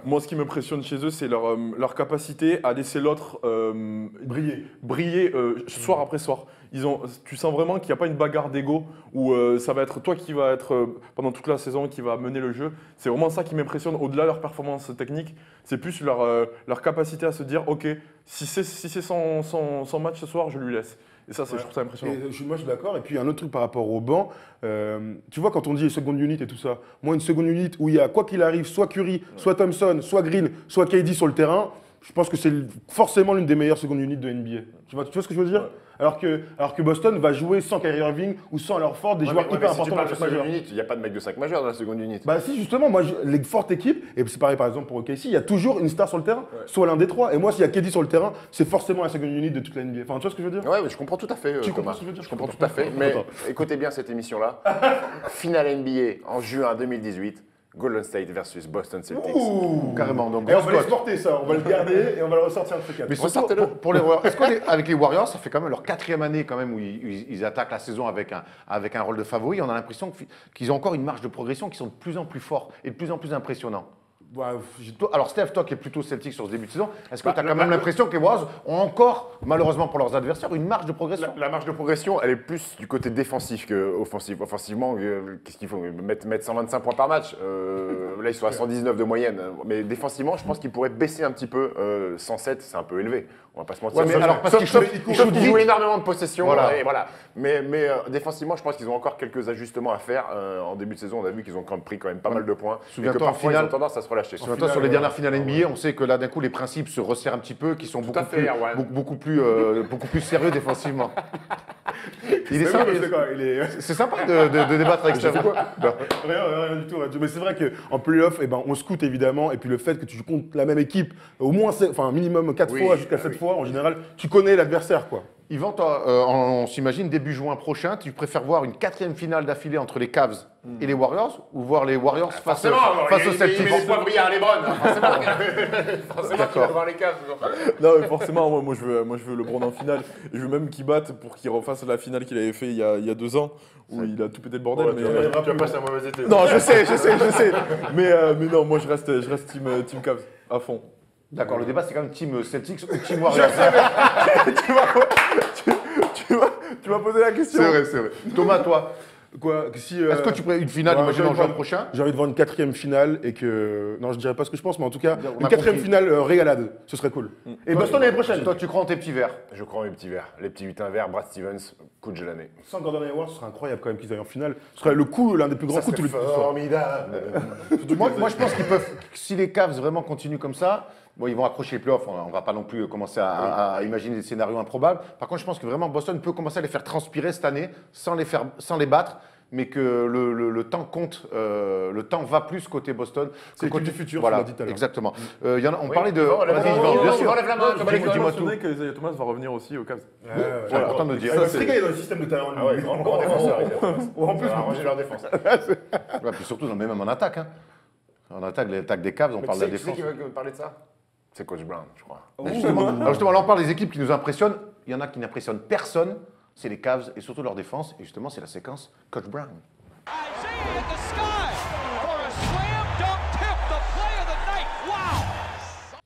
S2: moi, ce qui m'impressionne chez eux, c'est leur capacité à laisser l'autre briller soir après soir. Tu sens vraiment qu'il n'y a pas une bagarre d'ego où ça va être toi qui va être pendant toute la saison qui va mener le jeu. C'est vraiment ça qui m'impressionne au-delà de leur performance technique. C'est plus leur capacité à se dire ok, si c'est son match ce soir, je lui laisse. Et ça, je trouve ça impressionnant.
S3: Moi, je suis d'accord. Et puis, un autre truc par rapport au banc. Tu vois, quand on dit seconde unit et tout ça, moi, une seconde unit où il y a, quoi qu'il arrive, soit Curry, soit Thompson, soit Green, soit KD sur le terrain, je pense que c'est forcément l'une des meilleures secondes units de NBA. Tu vois ce que je veux dire? Alors que Boston va jouer sans Kyrie Irving ou sans leur Ford, des joueurs hyper importants dans le 5 majeur.
S4: Il n'y a pas de mec de 5 majeur dans la seconde unité.
S3: Bah si, justement, moi, les fortes équipes, et c'est pareil par exemple pour OKC, il y a toujours une star sur le terrain, soit l'un des trois. Et moi, s'il y a KD sur le terrain, c'est forcément la seconde unit de toute la NBA. Enfin, tu vois ce que je veux dire?
S4: Ouais, mais je comprends tout à fait.
S3: Tu comprends
S4: Thomas.
S3: ce que je veux dire?
S4: Je comprends tout à fait. Mais écoutez bien cette émission-là. Finale NBA en juin 2018. Golden State versus Boston Celtics.
S1: Carrément. Donc,
S3: Et on
S1: grosse
S3: va
S1: cote.
S3: l'exporter ça, on va le garder et on va le ressortir entre quatre.
S1: Mais surtout,
S4: Ressortez-le.
S1: pour les Warriors, est-ce qu'avec les Warriors, ça fait quand même leur 4e année quand même où ils attaquent la saison avec un rôle de favori. On a l'impression qu'ils ont encore une marge de progression qui sont de plus en plus forts et de plus en plus impressionnants. Alors Steph, toi qui es plutôt Celtic sur ce début de saison, est-ce que tu as quand même l'impression que les Warriors ont encore, malheureusement pour leurs adversaires, une marge de progression?
S4: La marge de progression, elle est plus du côté défensif qu'offensif. Offensivement, qu'est-ce qu'il faut mettre 125 points par match. Là, ils sont à 119 de moyenne. Mais défensivement, je pense qu'ils pourraient baisser un petit peu. 107, c'est un peu élevé. On va pas se mentir.
S1: Ouais, mais alors, parce qu'ils
S4: Sauf qu'ils jouent énormément de possession.
S1: Voilà.
S4: Et voilà. Mais défensivement, je pense qu'ils ont encore quelques ajustements à faire. En début de saison, on a vu qu'ils ont pris quand même pas mal de points. Et que
S1: Souviens-toi, en
S4: parfois,
S1: finale-
S4: ils ont tendance à se relâcher.
S1: Souviens-toi, sur les dernières finales NBA, on sait que là, d'un coup, les principes se resserrent un petit peu, qui sont
S4: à fait, ouais.
S1: beaucoup plus sérieux défensivement. C'est sympa de débattre avec ça.
S3: Rien du tout. Mais c'est vrai qu'en playoff, on scoute évidemment. Et puis le fait que tu comptes la même équipe au moins, minimum 4 fois jusqu'à 7 fois, en général, tu connais l'adversaire, quoi.
S1: Yvan, toi, on s'imagine début juin prochain, tu préfères voir une 4e finale d'affilée entre les Cavs et les Warriors ou voir les Warriors face aux Celtics?
S4: Mais les points brillants à LeBron. Forcément, tu vas voir les Cavs.
S2: Non, mais forcément, moi je veux LeBron en finale. Et je veux même qu'il batte pour qu'il refasse la finale qu'il avait fait il y a 2 ans, où il a tout pété le bordel.
S4: Tu vas passer un mauvais été.
S2: Non, je sais. Mais non, moi je reste team Cavs à fond.
S1: D'accord, le débat c'est quand même Team Celtics ou Team Warriors.
S2: Tu m'as posé la question.
S1: C'est vrai. Thomas, toi, est-ce que tu préfères une finale, imaginons en juin prochain?
S3: J'ai envie de voir une 4e finale et que. Non, je dirais pas ce que je pense, mais en tout cas,
S1: On a
S3: une 4e
S1: compris.
S3: finale régalade. Ce serait cool. Et Boston l'année prochaine.
S1: Toi, tu crois en tes petits verts?
S4: Je crois en les petits verts. Les petits lutins verts, Brad Stevens, coup de l'année.
S3: Sans Gordon Hayward, ce serait incroyable quand même qu'ils aillent en finale. Ce serait le coup, l'un des plus grands coups de l'histoire.
S4: Formidable.
S1: Moi, je pense qu'ils peuvent, si les Cavs vraiment continuent comme ça, bon, ils vont accrocher les playoffs. On ne va pas non plus commencer à imaginer des scénarios improbables. Par contre, je pense que vraiment Boston peut commencer à les faire transpirer cette année sans les battre. mais que le temps compte, le temps va plus côté Boston.
S3: C'est
S1: côté
S3: l'équipe du futur,
S1: voilà,
S3: tu l'as dit tout à l'heure.
S1: exactement. On parlait de...
S4: Yvan,
S1: Vas-y, Yvan, bien sûr.
S4: Enlève la main, comme à l'école.
S1: Dis-moi tout.
S2: mentionné que Isaiah Thomas va revenir aussi au Cavs.
S1: C'est important de le dire.
S3: Il va se régaler dans le système de talent.
S4: Ah ouais, grand défenseur.
S3: En plus,
S4: On va arranger leur défense.
S1: Ouais, puis surtout, même en attaque. Hein. En attaque, l'attaque des Cavs, on parle de la
S4: Tu sais
S1: défense.
S4: qui va parler de ça? C'est Coach Brown, je crois.
S1: Justement, là, on parle des équipes qui nous impressionnent. Il y en a qui n'impressionnent personne. C'est les Cavs et surtout leur défense. Et justement, c'est la séquence Coach Brown.
S5: Isaiah in the sky for a slam dunk tip, the play of the night. Wow!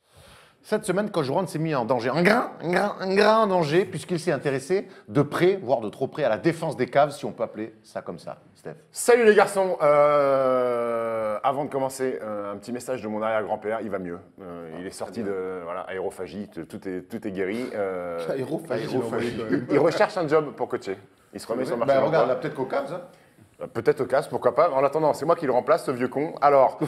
S1: Cette semaine, Coach Brown s'est mis en danger, un grain en danger, puisqu'il s'est intéressé de près, voire de trop près, à la défense des Cavs, si on peut appeler ça comme ça. Steph.
S4: Salut les garçons. Avant de commencer, un petit message de mon arrière-grand-père. Il va mieux. Il est sorti de aérophagie. Tout est guéri. Il recherche un job pour coacher. Il se remet sur le marché. de
S1: Regarde,
S4: l'emploi.
S1: là, peut-être qu'au Cavs. Hein.
S4: Peut-être au Cavs, pourquoi pas. En attendant, c'est moi qui le remplace, ce vieux con. Alors,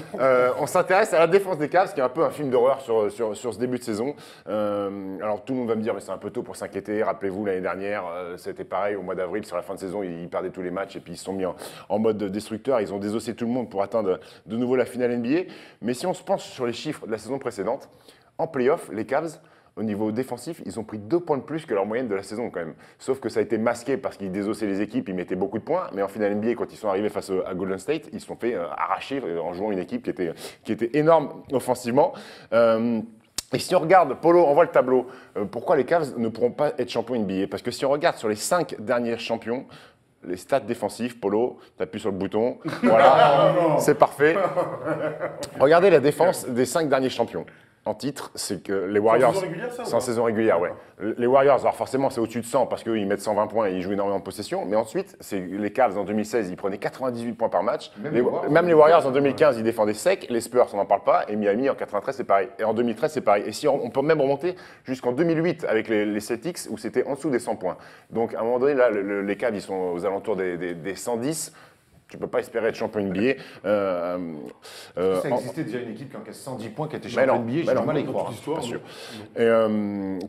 S4: on s'intéresse à la défense des Cavs, qui est un peu un film d'horreur sur ce début de saison. Alors, tout le monde va me dire, mais c'est un peu tôt pour s'inquiéter. Rappelez-vous, l'année dernière, c'était pareil, au mois d'avril, sur la fin de saison, ils perdaient tous les matchs et puis ils se sont mis en mode destructeur. Ils ont désossé tout le monde pour atteindre de nouveau la finale NBA. Mais si on se penche sur les chiffres de la saison précédente, en play-off, les Cavs, au niveau défensif, ils ont pris 2 points de plus que leur moyenne de la saison quand même. Sauf que ça a été masqué parce qu'ils désossaient les équipes, ils mettaient beaucoup de points. Mais en finale NBA, quand ils sont arrivés face à Golden State, ils se sont fait arracher en jouant une équipe qui était énorme offensivement. Et si on regarde, Polo, on voit le tableau. Pourquoi les Cavs ne pourront pas être champions NBA? Parce que si on regarde sur les 5 derniers champions, les stats défensifs, Polo, tu appuies sur le bouton. Voilà, c'est parfait. Regardez la défense des 5 derniers champions. En titre, c'est que les Warriors.
S3: C'est en saison régulière, ça, ou
S4: C'est en
S3: pas
S4: saison régulière, ouais. Les Warriors, alors forcément, c'est au-dessus de 100 parce qu'ils mettent 120 points et ils jouent énormément de possession. Mais ensuite, c'est les Cavs en 2016, ils prenaient 98 points par match. Même les Warriors en 2015, ils défendaient sec. Les Spurs, on n'en parle pas. Et Miami en 93, c'est pareil. Et en 2013, c'est pareil. Et si on peut même remonter jusqu'en 2008 avec les Celtics où c'était en dessous des 100 points. Donc à un moment donné, là, les Cavs, ils sont aux alentours des 110. Tu ne peux pas espérer être champion NBA.
S1: Ça existait déjà une équipe qui encaisse 110 points, qui était champion NBA, j'ai du mal à y croire.
S3: Histoire,
S4: Bien sûr. Et,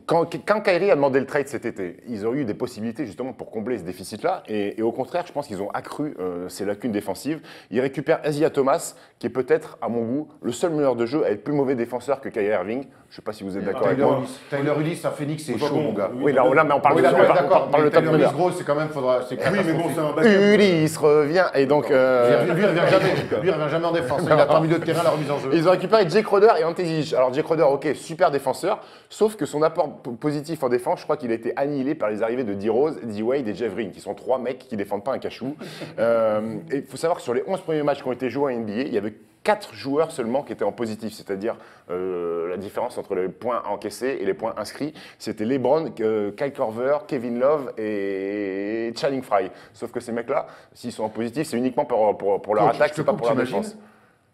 S4: quand Kyrie a demandé le trade cet été, ils auraient eu des possibilités justement pour combler ce déficit-là. Et au contraire, je pense qu'ils ont accru ces lacunes défensives. Ils récupèrent Isaiah Thomas, qui est peut-être, à mon goût, le seul meneur de jeu à être plus mauvais défenseur que Kyrie Irving. Je ne sais pas si vous êtes d'accord avec moi.
S1: Tyler Ulyss à Phoenix, c'est chaud, mon gars.
S4: Oui, là, mais on parle
S1: Oui,
S4: de
S1: d'accord.
S4: on parle de top
S1: Tyler
S4: meneur.
S1: Ulyss, gros, c'est quand même,
S3: Oui, mais bon, c'est un backup.
S4: Ulyss revient. Et donc,
S1: Lui, il revient jamais en défense. Il attend milieu de terrain la remise en jeu.
S4: ils ont récupéré Jay Crowder et Ante Zizic. Alors Jay Crowder, ok, super défenseur, sauf que son apport positif en défense, je crois qu'il a été annihilé par les arrivées de D-Rose, D-Wade et Jeff Green, qui sont 3 mecs qui défendent pas un cachou. Et il faut savoir que sur les 11 premiers matchs qui ont été joués en NBA, il y avait 4 joueurs seulement qui étaient en positif, c'est-à-dire la différence entre les points encaissés et les points inscrits. C'était LeBron, Kyle Korver, Kevin Love et Channing Frye. Sauf que ces mecs-là, s'ils sont en positif, c'est uniquement pour leur attaque, c'est pas pour leur défense.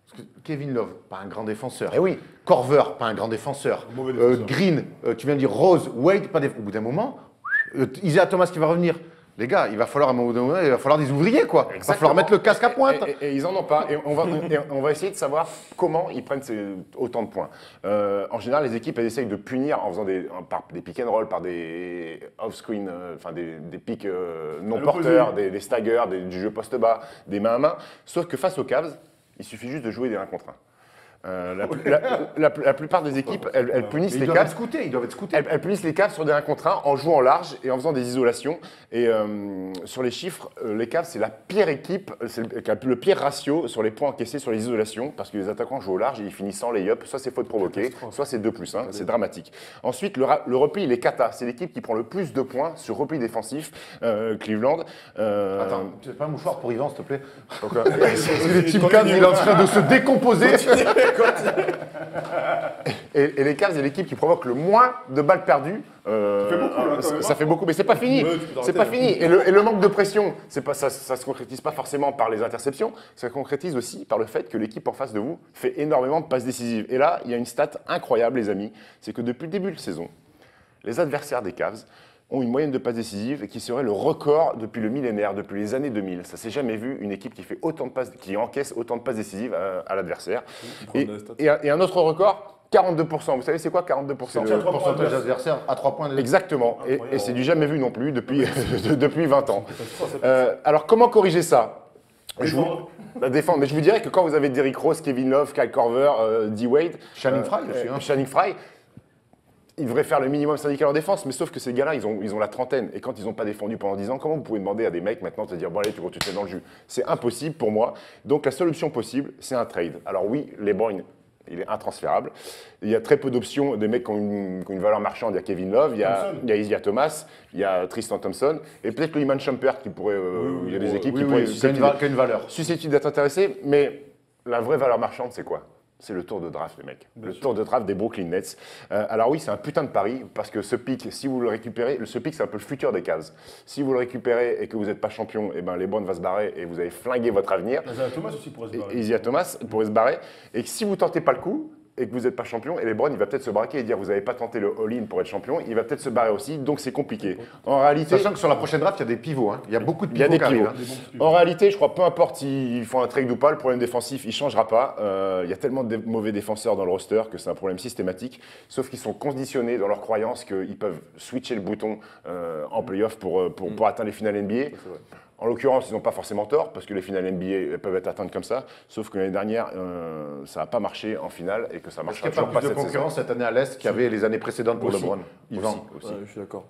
S1: Parce que Kevin Love, pas un grand défenseur.
S4: Eh oui.
S1: Corver, pas un grand défenseur.
S3: Mauvais défenseur.
S1: Green, tu viens de dire Rose, Wade, pas au bout d'un moment, Isaiah Thomas qui va revenir. Les gars, il va falloir à un moment donné, il va falloir des ouvriers, quoi. Il va falloir mettre le casque à pointe.
S4: Et ils en ont pas. Et on va essayer de savoir comment ils prennent autant de points. En général, les équipes, elles essayent de punir en faisant par des pick and roll, par des off-screen, enfin des picks non porteurs, des staggers, du jeu poste bas, des main à main. Sauf que face aux Cavs, il suffit juste de jouer des 1 contre 1. La plupart des équipes, elles punissent les Cavs.
S1: Ils doivent être scoutés.
S4: Elles punissent les Cavs sur des 1 contre 1 en jouant large et en faisant des isolations. Et sur les chiffres, les Cavs, c'est la pire équipe, qui a le pire ratio sur les points encaissés sur les isolations, parce que les attaquants jouent au large et ils finissent sans lay-up. Soit c'est faute provoquée, soit c'est 2+1. C'est dramatique. Ensuite, le repli, il est cata. C'est l'équipe qui prend le plus de points sur repli défensif, Cleveland.
S1: Attends, c'est pas un mouchoir pour Yvan, s'il te plaît.
S4: Donc,
S1: Parce que les Team Cavs, il est en train de se décomposer.
S4: et les Cavs, c'est l'équipe qui provoque le moins de balles perdues. Ça fait beaucoup, mais c'est pas fini. C'est pas fini. Et le manque de pression, ça se concrétise pas forcément par les interceptions. Ça se concrétise aussi par le fait que l'équipe en face de vous fait énormément de passes décisives. Et là, il y a une stat incroyable, les amis. C'est que depuis le début de la saison, les adversaires des Cavs ont une moyenne de passes décisives qui serait le record depuis le millénaire, depuis les années 2000. Ça s'est jamais vu, une équipe qui fait autant de passes, qui encaisse autant de passes décisives à l'adversaire. Et un autre record, 42%. Vous savez, c'est quoi 42%?
S1: C'est le pourcentage d'adversaires à 3 points.
S4: Exactement. Et c'est du jamais vu non plus depuis 20 ans. Alors, comment corriger ça? Défendre. Mais je vous dirais que quand vous avez Derrick Rose, Kevin Love, Kyle Korver, D. Wade,
S1: Channing Frye aussi, hein.
S4: Channing Frye, ils devraient faire le minimum syndical en défense, mais sauf que ces gars-là, ils ont la trentaine. Et quand ils n'ont pas défendu pendant 10 ans, comment vous pouvez demander à des mecs maintenant de se dire, bon allez, tu te mets dans le jus? C'est impossible pour moi. Donc la seule option possible, c'est un trade. Alors oui, LeBron, il est intransférable. Il y a très peu d'options de mecs qui ont une valeur marchande. Il y a Kevin Love, il y a Isaiah Thomas, il y a Tristan Thompson, et peut-être le Iman Shumpert qui pourrait. Il y a des équipes qui pourraient
S1: qui a une valeur.
S4: susceptibles d'être intéressées, mais la vraie valeur marchande, c'est quoi? C'est le tour de draft, les mecs. Tour de draft des Brooklyn Nets. Alors oui, c'est un putain de pari, parce que ce pick, si vous le récupérez, ce pick, c'est un peu le futur des Cavs. Si vous le récupérez et que vous n'êtes pas champion, et ben LeBron va se barrer et vous avez flingué votre avenir.
S3: Isaiah Thomas aussi pourrait se barrer.
S4: Isaiah Thomas pourrait se barrer. Et que si vous tentez pas le coup, et que vous n'êtes pas champion, et LeBron, il va peut-être se braquer et dire vous n'avez pas tenté le all-in pour être champion, il va peut-être se barrer aussi, donc c'est compliqué. En réalité,
S1: Sachant que sur la prochaine draft, il y a des pivots. Hein. Il y a beaucoup de
S4: il y a
S1: pivots
S4: des
S1: qui
S4: pivots.
S1: arrivent. Hein.
S4: En réalité, je crois, peu importe s'ils font un trade ou pas, le problème défensif, il ne changera pas. Il y a tellement de mauvais défenseurs dans le roster que c'est un problème systématique, sauf qu'ils sont conditionnés dans leur croyance qu'ils peuvent switcher le bouton en playoff pour atteindre les finales NBA. En l'occurrence, ils n'ont pas forcément tort, parce que les finales NBA peuvent être atteintes comme ça, sauf que l'année dernière, ça n'a pas marché en finale et que ça
S1: Est-ce
S4: marchera
S1: qu'il n'y a
S4: toujours
S1: pas
S4: pas
S1: plus de
S4: cette
S1: concurrence
S4: saison.
S1: cette année à l'Est qu'il y avait les années précédentes pour
S4: Aussi.
S1: LeBron? Yvan.
S4: Aussi.
S2: Ouais, je suis d'accord.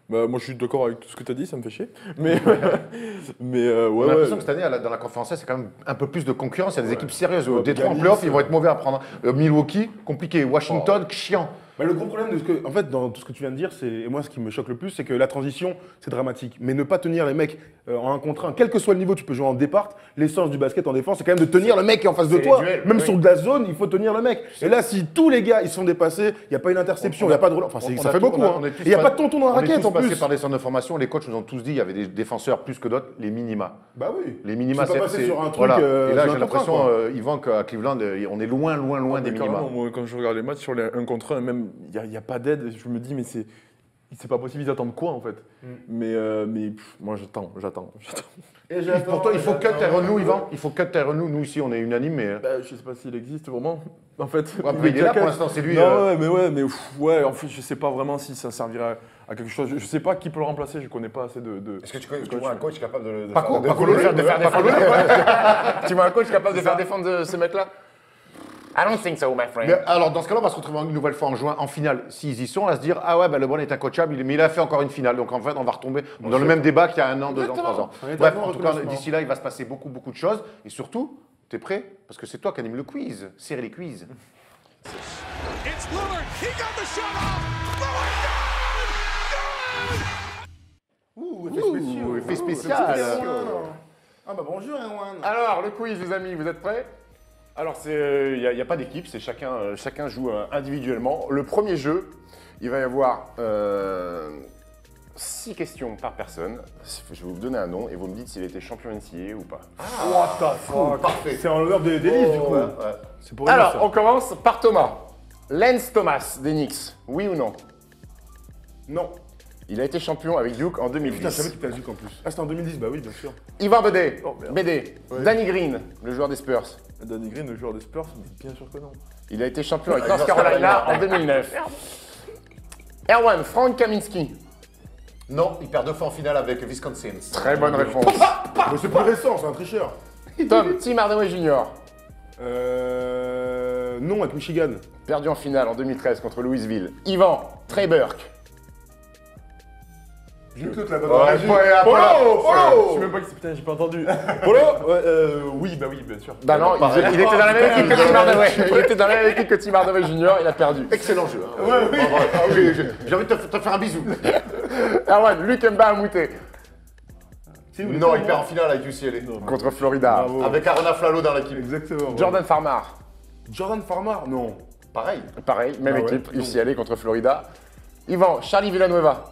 S2: Bah, moi, je suis d'accord avec tout ce que tu as dit, ça me fait chier. Mais,
S1: On
S2: ouais,
S1: a l'impression
S2: ouais.
S1: que cette année, dans la conférence, c'est quand même un peu plus de concurrence. Il y a des équipes sérieuses.
S3: Ouais,
S1: Détroit en
S3: Giannis,
S1: playoff, ils vont être mauvais à prendre. Milwaukee, compliqué. Washington, chiant.
S3: Bah, le gros problème de ce que, en fait, dans tout ce que tu viens de dire, et moi ce qui me choque le plus, c'est que la transition, c'est dramatique. Mais ne pas tenir les mecs en 1 contre 1, quel que soit le niveau, tu peux jouer en départ. L'essence du basket en défense, c'est quand même de tenir le mec qui est en face de
S4: C'est
S3: toi.
S4: les duels,
S3: Même
S4: oui.
S3: sur de la zone, il faut tenir le mec. Et là, si tous les gars ils sont dépassés, il n'y a pas une interception, il n'y a pas de relance. Enfin, ça fait beaucoup. Hein. Il n'y a pas de tonton dans la raquette en
S1: On est tous passés
S3: plus.
S1: par des centres de formation. Les coachs nous ont tous dit il y avait des défenseurs plus que d'autres, les minima.
S3: Bah oui.
S1: Les minima,
S3: C'est pas passé sur un truc.
S1: Voilà. Et là,
S3: sur
S1: j'ai
S3: un contre un,
S1: l'impression,
S3: quoi.
S1: Yvan, qu'à Cleveland, on est loin des
S2: Mais
S1: minima.
S2: carrément, moi, quand je regarde les matchs sur les 1 contre 1, même il n'y a pas d'aide, je me dis, mais c'est pas possible, ils attendent quoi en fait? Mais moi j'attends.
S3: Et
S1: Pour toi, il faut cut Tyronn, Yvan. Il faut cut Tyronn. Nous, ici, on est unanime, mais.
S2: Bah, je sais pas s'il existe vraiment. En fait,
S1: Après, il est là pour l'instant, c'est lui.
S2: Non, ouais, en fait, je sais pas vraiment si ça servirait à quelque chose. Je sais pas qui peut le remplacer, je connais pas assez de...
S4: Est-ce que tu vois un coach capable de
S1: Paco,
S4: faire défendre Tu vois un coach capable de faire défendre ce mec-là? I don't think so, my friend.
S1: Mais alors, dans ce cas-là, on va se retrouver une nouvelle fois en juin, en finale. S'ils y sont, on va se dire ah ouais, LeBron est incoachable, mais il a fait encore une finale. Donc en fait, on va retomber dans le même débat qu'il y a 1 an, 2 ans, 3 ans.
S3: On est
S1: Bref,
S3: d'accord,
S1: en tout cas,
S3: reclassement.
S1: d'ici là, il va se passer beaucoup de choses. Et surtout, t'es prêt? Parce que c'est toi qui anime le quiz. Serrez les quiz.
S5: It's Lillard. He got the shot off. Lillard,
S3: Ouh,
S1: effet spécial.
S3: Ah bah bonjour, Erwan.
S4: Alors, le quiz, les amis, vous êtes prêts? Alors, il n'y a pas d'équipe, c'est chacun joue individuellement. Le premier jeu, il va y avoir 6 questions par personne. Je vais vous donner un nom et vous me dites s'il était champion NCAA ou pas.
S3: What the fuck. Parfait. C'est en l'honneur des livres du coup. C'est pour
S4: Alors,
S3: ça.
S4: on commence par Thomas. Lance Thomas des Knicks, oui ou non?
S3: Non.
S4: Il a été champion avec Duke en
S3: Putain, je
S4: 2010.
S3: savais que t'as Duke en plus. Ah, c'était en 2010, bah oui, bien sûr.
S4: Yvan Bédé,
S2: merde.
S4: BD. Danny Green, le joueur des Spurs.
S2: Danny Green, le joueur des Spurs, mais bien sûr que non.
S4: Il a été champion avec North Carolina en 2009. Erwan, Frank Kaminsky.
S1: Non, il perd 2 fois en finale avec Wisconsin.
S4: Très bonne réponse.
S3: Mais c'est plus récent, c'est un tricheur.
S4: Tom, Tim Hardaway Jr.
S3: Non, avec Michigan.
S4: Perdu en finale en 2013 contre Louisville. Yvan, Trey Burke.
S3: J'ai toute la bonne
S4: Ouais,
S3: réagi.
S4: ouais,
S3: Polo,
S2: Je
S3: Polo.
S2: sais même pas qui c'est, putain, j'ai pas entendu. Polo Oui, bah oui, bien sûr.
S4: Bah non, il était dans la même équipe que Tim Hardaway. Il était dans la même équipe que Tim Hardaway Jr. Il a perdu.
S1: Excellent jeu. Hein. Ah oui, j'ai envie de te faire un bisou.
S4: Erwan, Luc Mbamute
S1: Non, il perd en finale avec UCLA.
S4: contre Florida.
S3: Bravo.
S1: Avec Arona Flalo dans l'équipe.
S3: Exactement. ouais.
S4: Jordan Farmar.
S3: Jordan Farmar. Non.
S1: Pareil.
S4: Pareil, même
S3: Ah ouais.
S4: équipe, UCLA contre Florida. Yvan, Charlie Villanueva.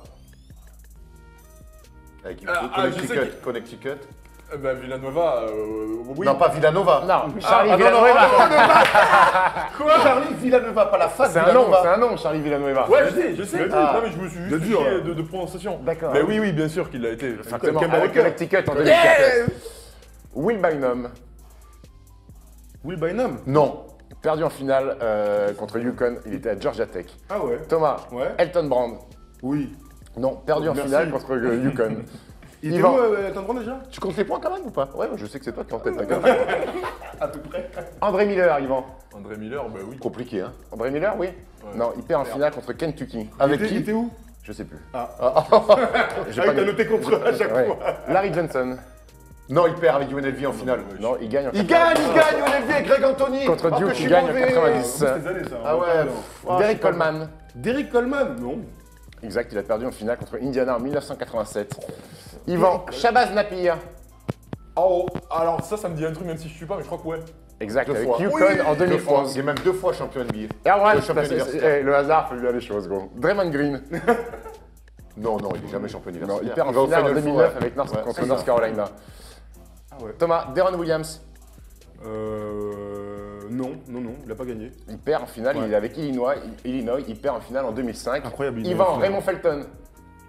S1: Avec
S2: je sais
S1: Connecticut.
S2: Bah Villanueva, oui.
S1: Non, pas Villanova.
S4: Non, Charlie
S1: non,
S4: Villanueva.
S1: Quoi Charlie Villanova, pas la face
S4: C'est un nom, c'est un nom, Charlie Villanueva.
S2: Ouais, je sais.
S1: Ah.
S2: Non, mais je me suis
S3: De
S2: juste
S3: dur,
S2: fiché
S3: là.
S2: de prononciation.
S4: D'accord.
S2: Mais oui, bien sûr qu'il l'a été.
S4: Exactement,
S3: Kemba
S4: avec
S3: Walker.
S4: Connecticut en 2014. Will Bynum,
S3: Will Bynum.
S1: Non.
S4: perdu en finale contre Yukon, il était à Georgia Tech.
S3: Ah ouais.
S4: Thomas,
S3: Ouais.
S4: Elton Brand,
S3: Oui.
S4: non, perdu en
S3: Merci.
S4: finale contre Yukon.
S3: Il était
S4: Yvan.
S3: où, Elton Brand déjà?
S4: Tu comptes les points quand même ou pas? Ouais, je sais que c'est toi qui es en tête. D'accord.
S3: À peu près.
S4: André Miller, Yvan.
S2: André Miller, bah oui.
S1: Compliqué, hein.
S4: André Miller, oui.
S2: Ouais.
S4: Non, il perd en finale contre Kentucky.
S1: Avec
S3: Il
S1: qui
S3: était où?
S4: Je sais plus.
S3: Ah.
S4: J'ai
S3: Ah,
S4: pas
S3: il t'a
S4: noté.
S3: noté contre eux à chaque
S4: Ouais.
S3: fois.
S4: Larry Johnson.
S1: Non, il perd avec UNLV en finale.
S4: Non, il gagne en
S1: Il gagne UNLV avec Greg Anthony.
S4: Contre
S1: Oh,
S4: Duke,
S1: que je
S4: il
S1: suis
S4: gagne en
S1: mauvais.
S4: 90.
S3: Ces années, ça.
S1: Ah ouais.
S4: Derek Coleman.
S3: Derrick Coleman? Non.
S4: Exact, il a perdu en finale contre Indiana en 1987. Yvan, Shabazz Napier.
S2: Oh, alors ça me dit un truc, même si je suis pas, mais je crois que ouais.
S4: Exact,
S1: Deux
S4: avec
S1: fois.
S4: Yukon
S1: Oui,
S4: en
S1: deux fois.
S4: 2011.
S1: Il est même 2 fois champion NBA.
S4: Et Erwan,
S1: Le champion universitaire.
S4: le hasard fait bien les choses, gros. Draymond Green.
S1: Non, non, il est jamais champion
S4: Non,
S1: universitaire.
S4: il perd en
S1: va au
S4: finale en
S1: Final Four,
S4: 2009
S1: ouais.
S4: avec
S1: Ouais,
S4: contre
S1: c'est
S4: North
S1: ça.
S4: Carolina.
S3: ouais.
S4: Thomas, Deron Williams.
S3: Non, il a pas gagné.
S4: Il perd en finale, il est avec Illinois, il perd en finale en 2005.
S3: Incroyable, il est en
S4: Yvan,
S3: finale.
S4: Raymond Felton.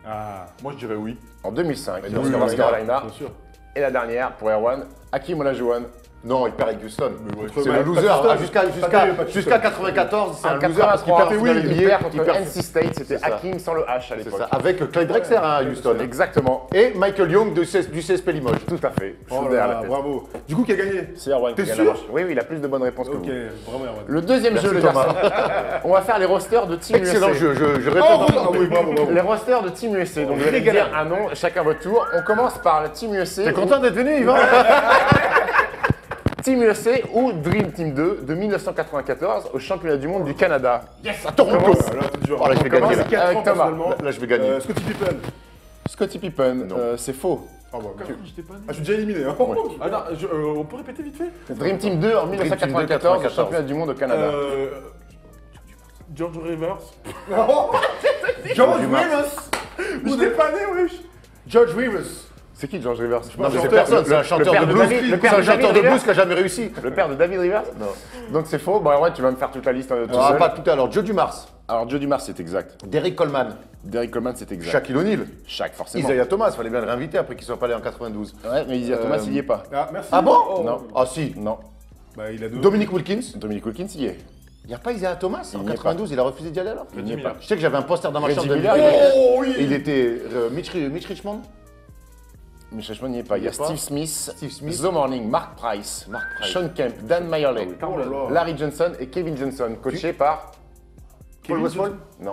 S3: Ah,
S2: Moi, je dirais oui.
S4: En 2005,
S1: Oui,
S4: contre
S1: oui,
S4: North
S1: oui,
S4: Carolina.
S3: bien sûr.
S4: Et la dernière, pour Erwan, Hakim Olajuwon.
S1: Non, il perd avec Houston.
S2: ouais,
S1: C'est
S3: ouais,
S1: le loser.
S3: Pakistan.
S1: Ah, jusqu'à 94, c'est
S4: En
S1: un loser parce qu'il
S4: 83,
S1: perd
S4: oui,
S1: finale
S4: il
S1: NBA,
S4: perd contre
S1: il perd-
S4: NC State, c'était
S1: C'est ça.
S4: Hakim sans le H à
S1: C'est
S4: l'époque.
S1: ça. Avec Clyde Drexler à Houston.
S4: Exactement.
S1: Et Michael Young du CSP Limoges.
S4: Tout à fait. Je suis
S3: Oh
S4: derrière
S3: là
S4: la
S3: là,
S4: tête.
S3: bravo. Du coup, qui a gagné?
S4: C'est Erwan
S3: T'es
S4: qui gagne
S3: sûr
S4: la manche. Oui, oui, il a plus de bonnes réponses que
S3: Ok,
S4: vous.
S3: vraiment, Erwan.
S4: Le deuxième jeu, les
S1: Thomas.
S4: garçons. On va faire les rosters de Team
S1: Excellent
S4: USA.
S1: jeu, je répète.
S3: Oh, ah oui, bravo, bravo.
S4: Les rosters de Team USA. Donc vous allez me dire un nom, chacun votre tour. On commence par le Team USA.
S1: T'es content d'être venu, Yvan?
S4: Team USA ou Dream Team 2 de 1994 au championnat du monde du Canada.
S1: Yes, à Toronto.
S3: Ah, là, c'est dur.
S1: Oh, là, je vais
S3: On commence
S1: gagner, là.
S3: 4
S4: Avec
S3: ans,
S4: Thomas.
S3: personnellement.
S1: Là, je vais gagner.
S3: Scottie Pippen.
S4: Scottie Pippen, c'est faux.
S3: Ah bah,
S2: J'étais pas né.
S3: je suis déjà éliminé. Hein.
S2: Attends, on peut répéter vite fait?
S4: Dream Team 2 en 1994 au championnat du monde au Canada.
S2: George Rivers.
S3: George Rivers. J'étais pas né, wesh. George Rivers.
S4: C'est qui George Rivers
S1: Non, mais c'est
S3: chanteur,
S1: personne, c'est un chanteur
S4: père
S1: de
S4: de
S1: blues.
S4: David- le
S1: C'est
S4: père
S1: un
S4: de
S1: chanteur
S4: David
S1: de
S4: Rivers.
S1: blues qui a jamais réussi.
S4: Le père de David Rivers.
S1: Non.
S4: Donc c'est faux. Bon, ouais, tu vas me faire toute la liste tout
S1: Ah,
S4: seul.
S1: pas tout à l'heure. Joe Dumars,
S4: Alors Joe Dumars, c'est exact.
S1: Derrick Coleman,
S4: Derrick Coleman, c'est exact.
S1: Shaquille O'Neal,
S4: Shaq, forcément.
S1: Isaiah Thomas, fallait bien le réinviter après qu'il soit pas allé en 92.
S4: Ouais, mais Isaiah Thomas, il y est pas.
S3: Ah, merci.
S1: Ah bon
S4: Non.
S1: Ah si.
S4: Non.
S3: Bah, il a deux.
S1: Dominique Wilkins,
S4: Dominique Wilkins, il y est.
S1: il n'y a pas Isaiah Thomas en
S4: Il n'y est
S1: 92, il a refusé d'y aller alors
S4: Il n'y est pas.
S1: Je sais que j'avais un poster dans ma
S4: Reggie
S1: chambre de
S4: Miller,
S1: Miller.
S3: oui.
S1: Et il était Mitch Richmond.
S4: Mais Richmond n'y est pas. Il y a
S1: Il y est pas.
S4: Steve Smith,
S1: Steve Smith.
S4: The Morning, Mark Price,
S1: Mark Price.
S4: Sean Kemp, Dan Mayerley,
S3: Oh là là.
S4: Larry Johnson et Kevin Johnson, coaché par...
S1: Paul Westphal.
S4: Non,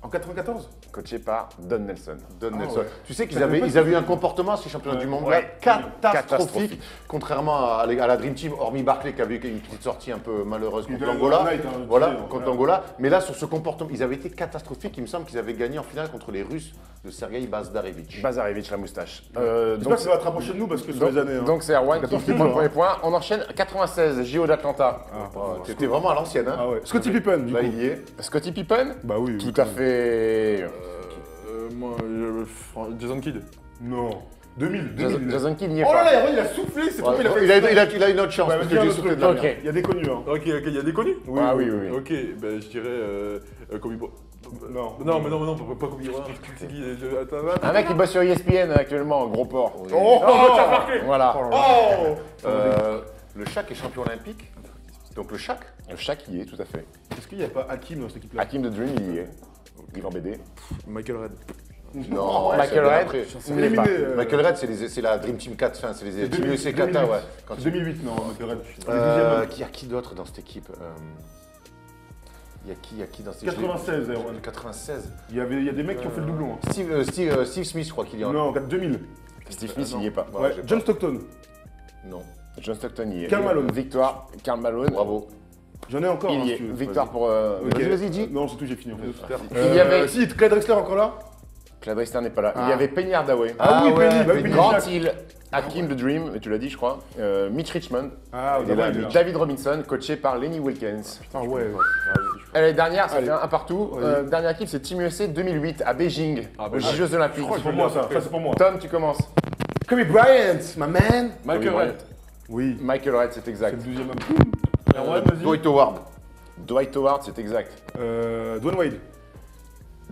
S3: En 94.
S4: coaché par Don Nelson.
S1: Don Nelson.
S3: ouais.
S1: Tu sais qu'ils
S3: Ça
S1: avaient,
S3: fait pas
S1: ils avaient eu un comportement, ces championnats du monde,
S4: Ouais.
S1: catastrophique,
S4: Catastrophique.
S1: contrairement à la Dream Team, hormis Barclay qui avait eu une petite sortie un peu malheureuse contre
S3: Il avait
S1: l'Angola.
S3: Night, hein, tu
S1: Voilà,
S3: sais,
S1: contre
S3: ouais.
S1: l'Angola. Mais là, sur ce comportement, ils avaient été catastrophiques. Il me semble qu'ils avaient gagné en finale contre les Russes de Sergei Bazarevich.
S4: Bazarevich, la moustache.
S3: J'espère que ça va te rapprocher de nous parce que sur les années. Hein.
S4: Donc c'est Erwan qui
S3: 14
S4: prend le
S3: toujours,
S4: premier point. On enchaîne 96, JO d'Atlanta.
S1: C'était vraiment à l'ancienne. Hein.
S3: Ah ouais. Scottie Pippen, du
S1: Là,
S3: coup.
S1: il y est.
S4: Scottie Pippen.
S3: Bah oui.
S4: Tout à fait.
S2: Moi, Jason Kidd.
S3: Non. 2000.
S4: Jason Kidd n'y est
S3: Oh là
S4: pas.
S3: là, Erwan, il a soufflé, c'est trop,
S1: Ouais,
S3: il a fait
S1: il a une autre chance.
S3: Bah,
S1: parce
S3: vas-y,
S1: que
S3: un
S1: j'ai
S3: autre
S1: soufflé
S3: truc.
S1: de la
S4: Ok.
S1: merde.
S3: Il y a des connus, hein.
S2: Ok, il y a des connus?
S4: Ah oui, oui, oui.
S2: Ok, ben je dirais Kobe Bryant.
S3: Non.
S2: Non, mais non, pas Kobe Bryant. C'est qui? Attends,
S4: Un mec qui bosse sur ESPN actuellement, gros porc.
S3: Oh,
S4: Voilà.
S3: Oh.
S1: Le Shaq est champion olympique. Donc le Shaq.
S4: Le Shaq y est, tout à fait.
S3: Est-ce qu'il n'y a pas Hakim dans cette équipe-là?
S4: Hakim de Dream, il y est. Il est en BD.
S2: Michael Red.
S1: Non,
S4: Michael
S1: c'est bien
S4: Red.
S1: après.
S4: Il n'y est pas.
S3: Éliminé.
S1: Michael Red, c'est la Dream Team 4, enfin, c'est les Team USA 4, ouais. Quand tu-
S3: 2008, non, Michael Red. Le deuxième.
S1: Qui y a qui d'autre dans cette équipe Il y a qui dans cette équipe
S3: 96, Erwan.
S1: 96.
S3: Il y a des mecs qui ont fait le doublon. hein.
S1: Steve Smith, je crois qu'il y en a.
S3: Non, 2000.
S4: Steve Smith, il n'y est pas.
S1: Ouais,
S3: Ouais.
S1: j'ai
S3: John
S1: pas.
S3: Stockton.
S1: Non.
S4: John Stockton y est.
S3: Karl Malone.
S4: Victoire, Karl Malone.
S1: Bravo.
S3: J'en ai encore.
S4: Il
S3: hein,
S4: y
S3: si
S4: est.
S3: tu veux.
S4: Victoire pour.
S3: Ok.
S1: Vas-y, dis.
S3: Non, c'est tout, j'ai fini en fait.
S4: Il y avait.
S3: Si, Clyde Drexler encore là?
S4: Claude Rister n'est pas là. Il y avait Penny Hardaway.
S3: Ah oui,
S1: ouais,
S3: Penny, bah oui, Penny
S4: Grant
S3: Jack.
S4: Hill, Hakim de Dream, mais tu l'as dit, je crois. Mitch Richmond.
S3: Ah,
S1: Il est là, lui.
S4: David Robinson, coaché par Lenny Wilkins.
S3: Ah ouais.
S4: Allez, dernière, ça
S3: Allez.
S4: fait un partout. Dernière équipe, c'est Team USA 2008 à Beijing, aux Jeux Olympiques.
S3: C'est pour moi ça, ça c'est pour moi.
S4: Tom, tu commences.
S3: Kobe Bryant, my man.
S2: Michael
S4: Kobe
S2: Red.
S3: Oui.
S4: Michael Red, c'est
S3: C'est
S4: exact.
S3: le 12e homme. Erwan, vas-y.
S1: Dwight Howard.
S4: Dwight Howard, c'est exact.
S3: Dwayne Wade.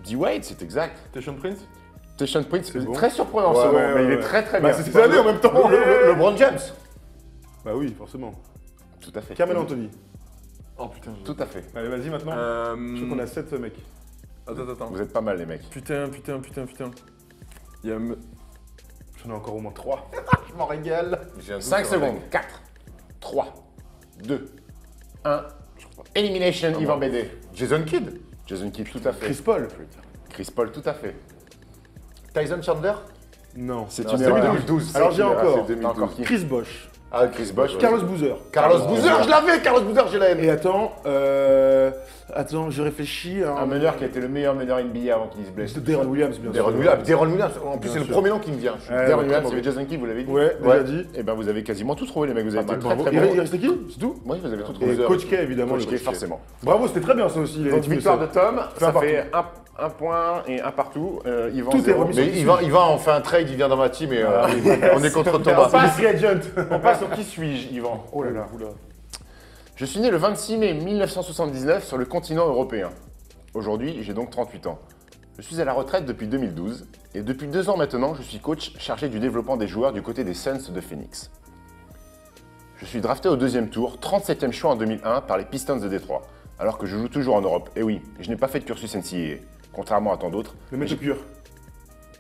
S4: D-Wade, c'est exact.
S2: Station Prince.
S4: Station Prince,
S3: bon.
S4: très surprenant
S3: Ouais,
S4: ce nom,
S3: ouais,
S4: mais il
S3: ouais,
S4: est
S3: ouais.
S4: très très
S3: Bah,
S4: bien.
S3: c'est ses années en même temps.
S1: LeBron James.
S3: Bah oui, forcément.
S4: Tout à fait.
S3: Carmel Anthony.
S2: Oh putain.
S4: Tout à fait.
S3: Allez, vas-y maintenant. Je crois qu'on a 7 mecs.
S2: Attends.
S4: Vous êtes pas mal, les mecs.
S2: Putain. Il y a.
S3: J'en ai encore au moins 3. Je m'en régale.
S1: J'ai un doute
S4: 5
S1: sur le
S4: secondes.
S1: mec.
S4: 4, 3, 2, 1. Elimination, Yvan Bédé.
S1: Jason Kidd.
S4: Jason Kidd, tout à fait.
S3: Chris Paul.
S4: Chris Paul, tout à fait.
S1: Tyson Chandler.
S3: Non.
S4: C'est
S1: Non,
S4: une
S1: c'est
S4: erreur.
S1: 2012.
S3: Alors j'ai encore.
S1: C'est 2012.
S4: Encore qui
S3: Chris Bosh.
S1: Ah, Chris Bosh.
S3: Carlos Boozer.
S1: Carlos Boozer, je l'avais, Carlos Boozer, j'ai la haine.
S3: Et attends, je réfléchis.
S4: Un meneur qui a été le meilleur meneur NBA avant qu'il se blesse.
S3: Deron Williams, bien sûr.
S1: Deron Williams, en plus
S3: Bien
S1: c'est le
S3: sûr.
S1: premier nom qui me vient. Je suis
S3: Ouais,
S4: Deron
S3: ouais,
S4: Williams,
S3: très
S4: il y avait Jason Kidd, vous l'avez dit.
S3: Ouais, déjà dit.
S4: Et ben vous avez quasiment tout trouvé les mecs, vous avez
S1: Pas
S4: été
S1: mal,
S4: très
S3: Bravo.
S4: très
S3: Il
S4: bon.
S3: restait qui C'est tout
S4: Oui, vous avez tout trouvé.
S3: Et Coach K, évidemment.
S4: Coach
S3: le
S4: K, forcément.
S3: Bravo, c'était très bien ça aussi. les
S4: Donc
S3: trucs
S4: victoire
S3: ça.
S4: de Tom, ça
S3: partout.
S4: fait un point et un partout. Yvan,
S3: Tout est
S4: 0.
S3: remis
S1: Mais Yvan, on fait un trade, il vient dans ma team et on est contre Thomas.
S4: On passe, on passe au qui suis-je, Yvan.
S3: Oh là là.
S4: Je suis né le 26 mai 1979 sur le continent européen. Aujourd'hui, j'ai donc 38 ans. Je suis à la retraite depuis 2012 et depuis 2 ans maintenant, je suis coach chargé du développement des joueurs du côté des Suns de Phoenix. Je suis drafté au 2e tour, 37e choix en 2001 par les Pistons de Détroit, alors que je joue toujours en Europe. Et oui, je n'ai pas fait de cursus NCAA, contrairement à tant d'autres.
S3: Le mec est pur.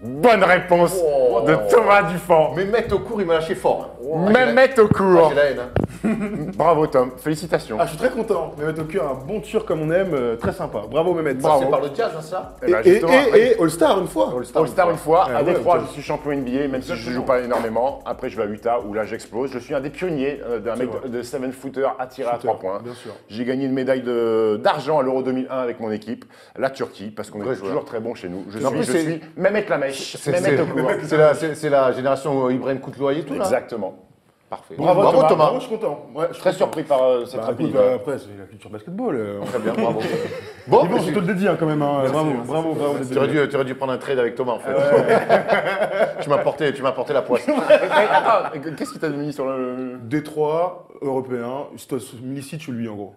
S4: Bonne réponse
S1: Oh.
S4: de Thomas Dufort.
S1: Mais mec au cours, il m'a lâché fort.
S4: Mehmet au
S1: Ah,
S4: cours.
S1: j'ai la haine. Hein.
S4: Bravo Tom, félicitations.
S3: Ah, je suis très content. Mehmet Okur, un bon turc comme on aime, très sympa. Bravo Mehmet.
S1: Ça,
S3: Bravo.
S1: c'est par le jazz, hein, ça.
S4: Eh ben,
S3: Et
S4: justement, après-
S3: All-Star une fois.
S4: All-Star une fois, à
S3: Ouais,
S4: Détroit
S3: ouais,
S4: je suis champion NBA, même si je ne joue pas énormément. Après je vais à Utah où là j'explose. Je suis un des pionniers d'un mec
S3: vrai.
S4: de 7-footer attiré à 3 points.
S3: Bien sûr.
S4: J'ai gagné une médaille d'argent à l'Euro 2001 avec mon équipe, la Turquie, parce qu'on
S1: Vrai
S4: est
S1: joueur.
S4: toujours très bon chez nous.
S1: En plus,
S4: Je
S1: c'est-
S4: suis Mehmet Lamèche,
S1: C'est
S4: Mehmet au cours.
S1: la génération Ibrahim Koutloy et tout là.
S4: Exactement.
S1: Parfait.
S3: Bravo,
S1: Thomas.
S3: Bravo, je suis content. Ouais, je suis
S4: Très
S3: content.
S4: surpris par cette
S3: Bah,
S4: rapidité.
S3: écoute, après, c'est la culture basketball.
S1: Très bien, bravo. Bon,
S3: Bon, je te le dédie hein, quand même. Hein. Bravo.
S1: tu aurais dû prendre un trade avec Thomas en fait. tu m'as porté la poisse.
S4: Attends, qu'est-ce qui t'a mis sur le...
S3: Détroit, européen, Milicic ou lui en gros.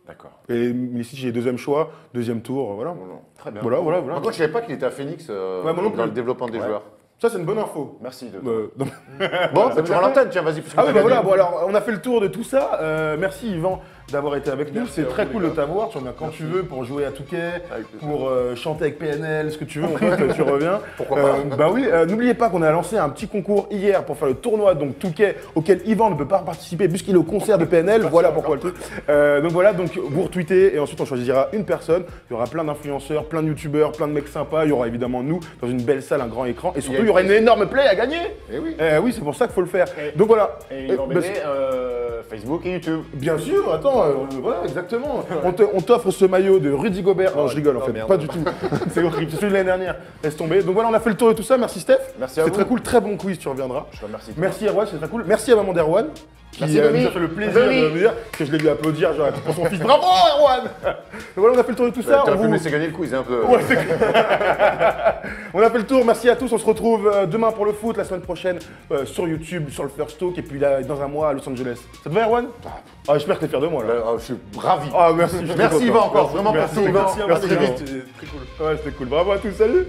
S4: D'accord.
S3: Et Milicic, j'ai 2e choix, 2e tour, voilà.
S4: Très bien.
S3: Voilà.
S1: Par contre, je savais pas qu'il était à Phoenix
S3: moi non plus.
S1: dans le développement des joueurs.
S3: Ça, c'est une bonne info.
S4: Merci de...
S3: Non.
S1: Bon, tu rends l'antenne, tiens, vas-y. parce que
S3: Ah oui,
S1: t'as
S3: bah voilà,
S1: gagné.
S3: bon alors on a fait le tour de tout ça. Merci Yvan d'avoir été avec nous. C'est très cool de t'avoir. Tu reviens quand tu veux pour jouer à Touquet, pour chanter avec PNL, ce que tu veux, mon pote, tu reviens.
S1: Pourquoi pas.
S3: Bah oui, n'oubliez pas qu'on a lancé un petit concours hier pour faire le tournoi donc Touquet auquel Yvan ne peut pas participer puisqu'il est au concert de PNL. Voilà pourquoi le truc. Donc voilà, donc vous retweetez et ensuite on choisira une personne. Il y aura plein d'influenceurs, plein de youtubeurs, plein de mecs sympas. Il y aura évidemment nous dans une belle salle, un grand écran. Et surtout, il y aura une énorme play à gagner.
S1: Eh oui.
S3: Oui, c'est pour ça qu'il faut le faire. Donc voilà.
S4: Et Yvan
S3: Bah,
S4: Bédé, Facebook et YouTube.
S3: bien sûr, attends, voilà, exactement. On t'offre ce maillot de Rudy Gobert. Non, je rigole en fait,
S1: merde.
S3: pas du tout. C'est horrible, c'est celui de l'année dernière. Laisse tomber. Donc voilà, on a fait le tour de tout ça. Merci Steph.
S4: Merci à
S3: C'est
S4: vous.
S3: très cool, très bon quiz, tu reviendras.
S4: Je te remercie.
S3: Merci Erwan, c'est très cool. Merci à maman d'Erwan. Qui
S4: Merci, Domi.
S3: nous a fait le plaisir
S4: Domi.
S3: de me dire que je l'ai vu applaudir genre, pour son fils. Bravo Erwan. Donc voilà, on a fait le tour de tout ça.
S1: Tu
S3: On
S1: aurais pu
S3: vous-
S1: me laisser gagner le quiz un peu.
S3: On a fait le tour, merci à tous, on se retrouve demain pour le foot, la semaine prochaine sur YouTube, sur le First Talk, et puis là, dans un mois à Los Angeles. Ça te va Erwan? Ah, j'espère que t'es fier de moi là.
S1: Je suis ravi.
S3: Ah merci, je suis
S1: Merci
S3: content.
S1: Yvan encore, vraiment merci Yvan.
S3: Merci,
S1: Merci
S3: Yvan.
S1: vite.
S3: C'était très cool. Ouais, c'était cool. Bravo à tous, salut.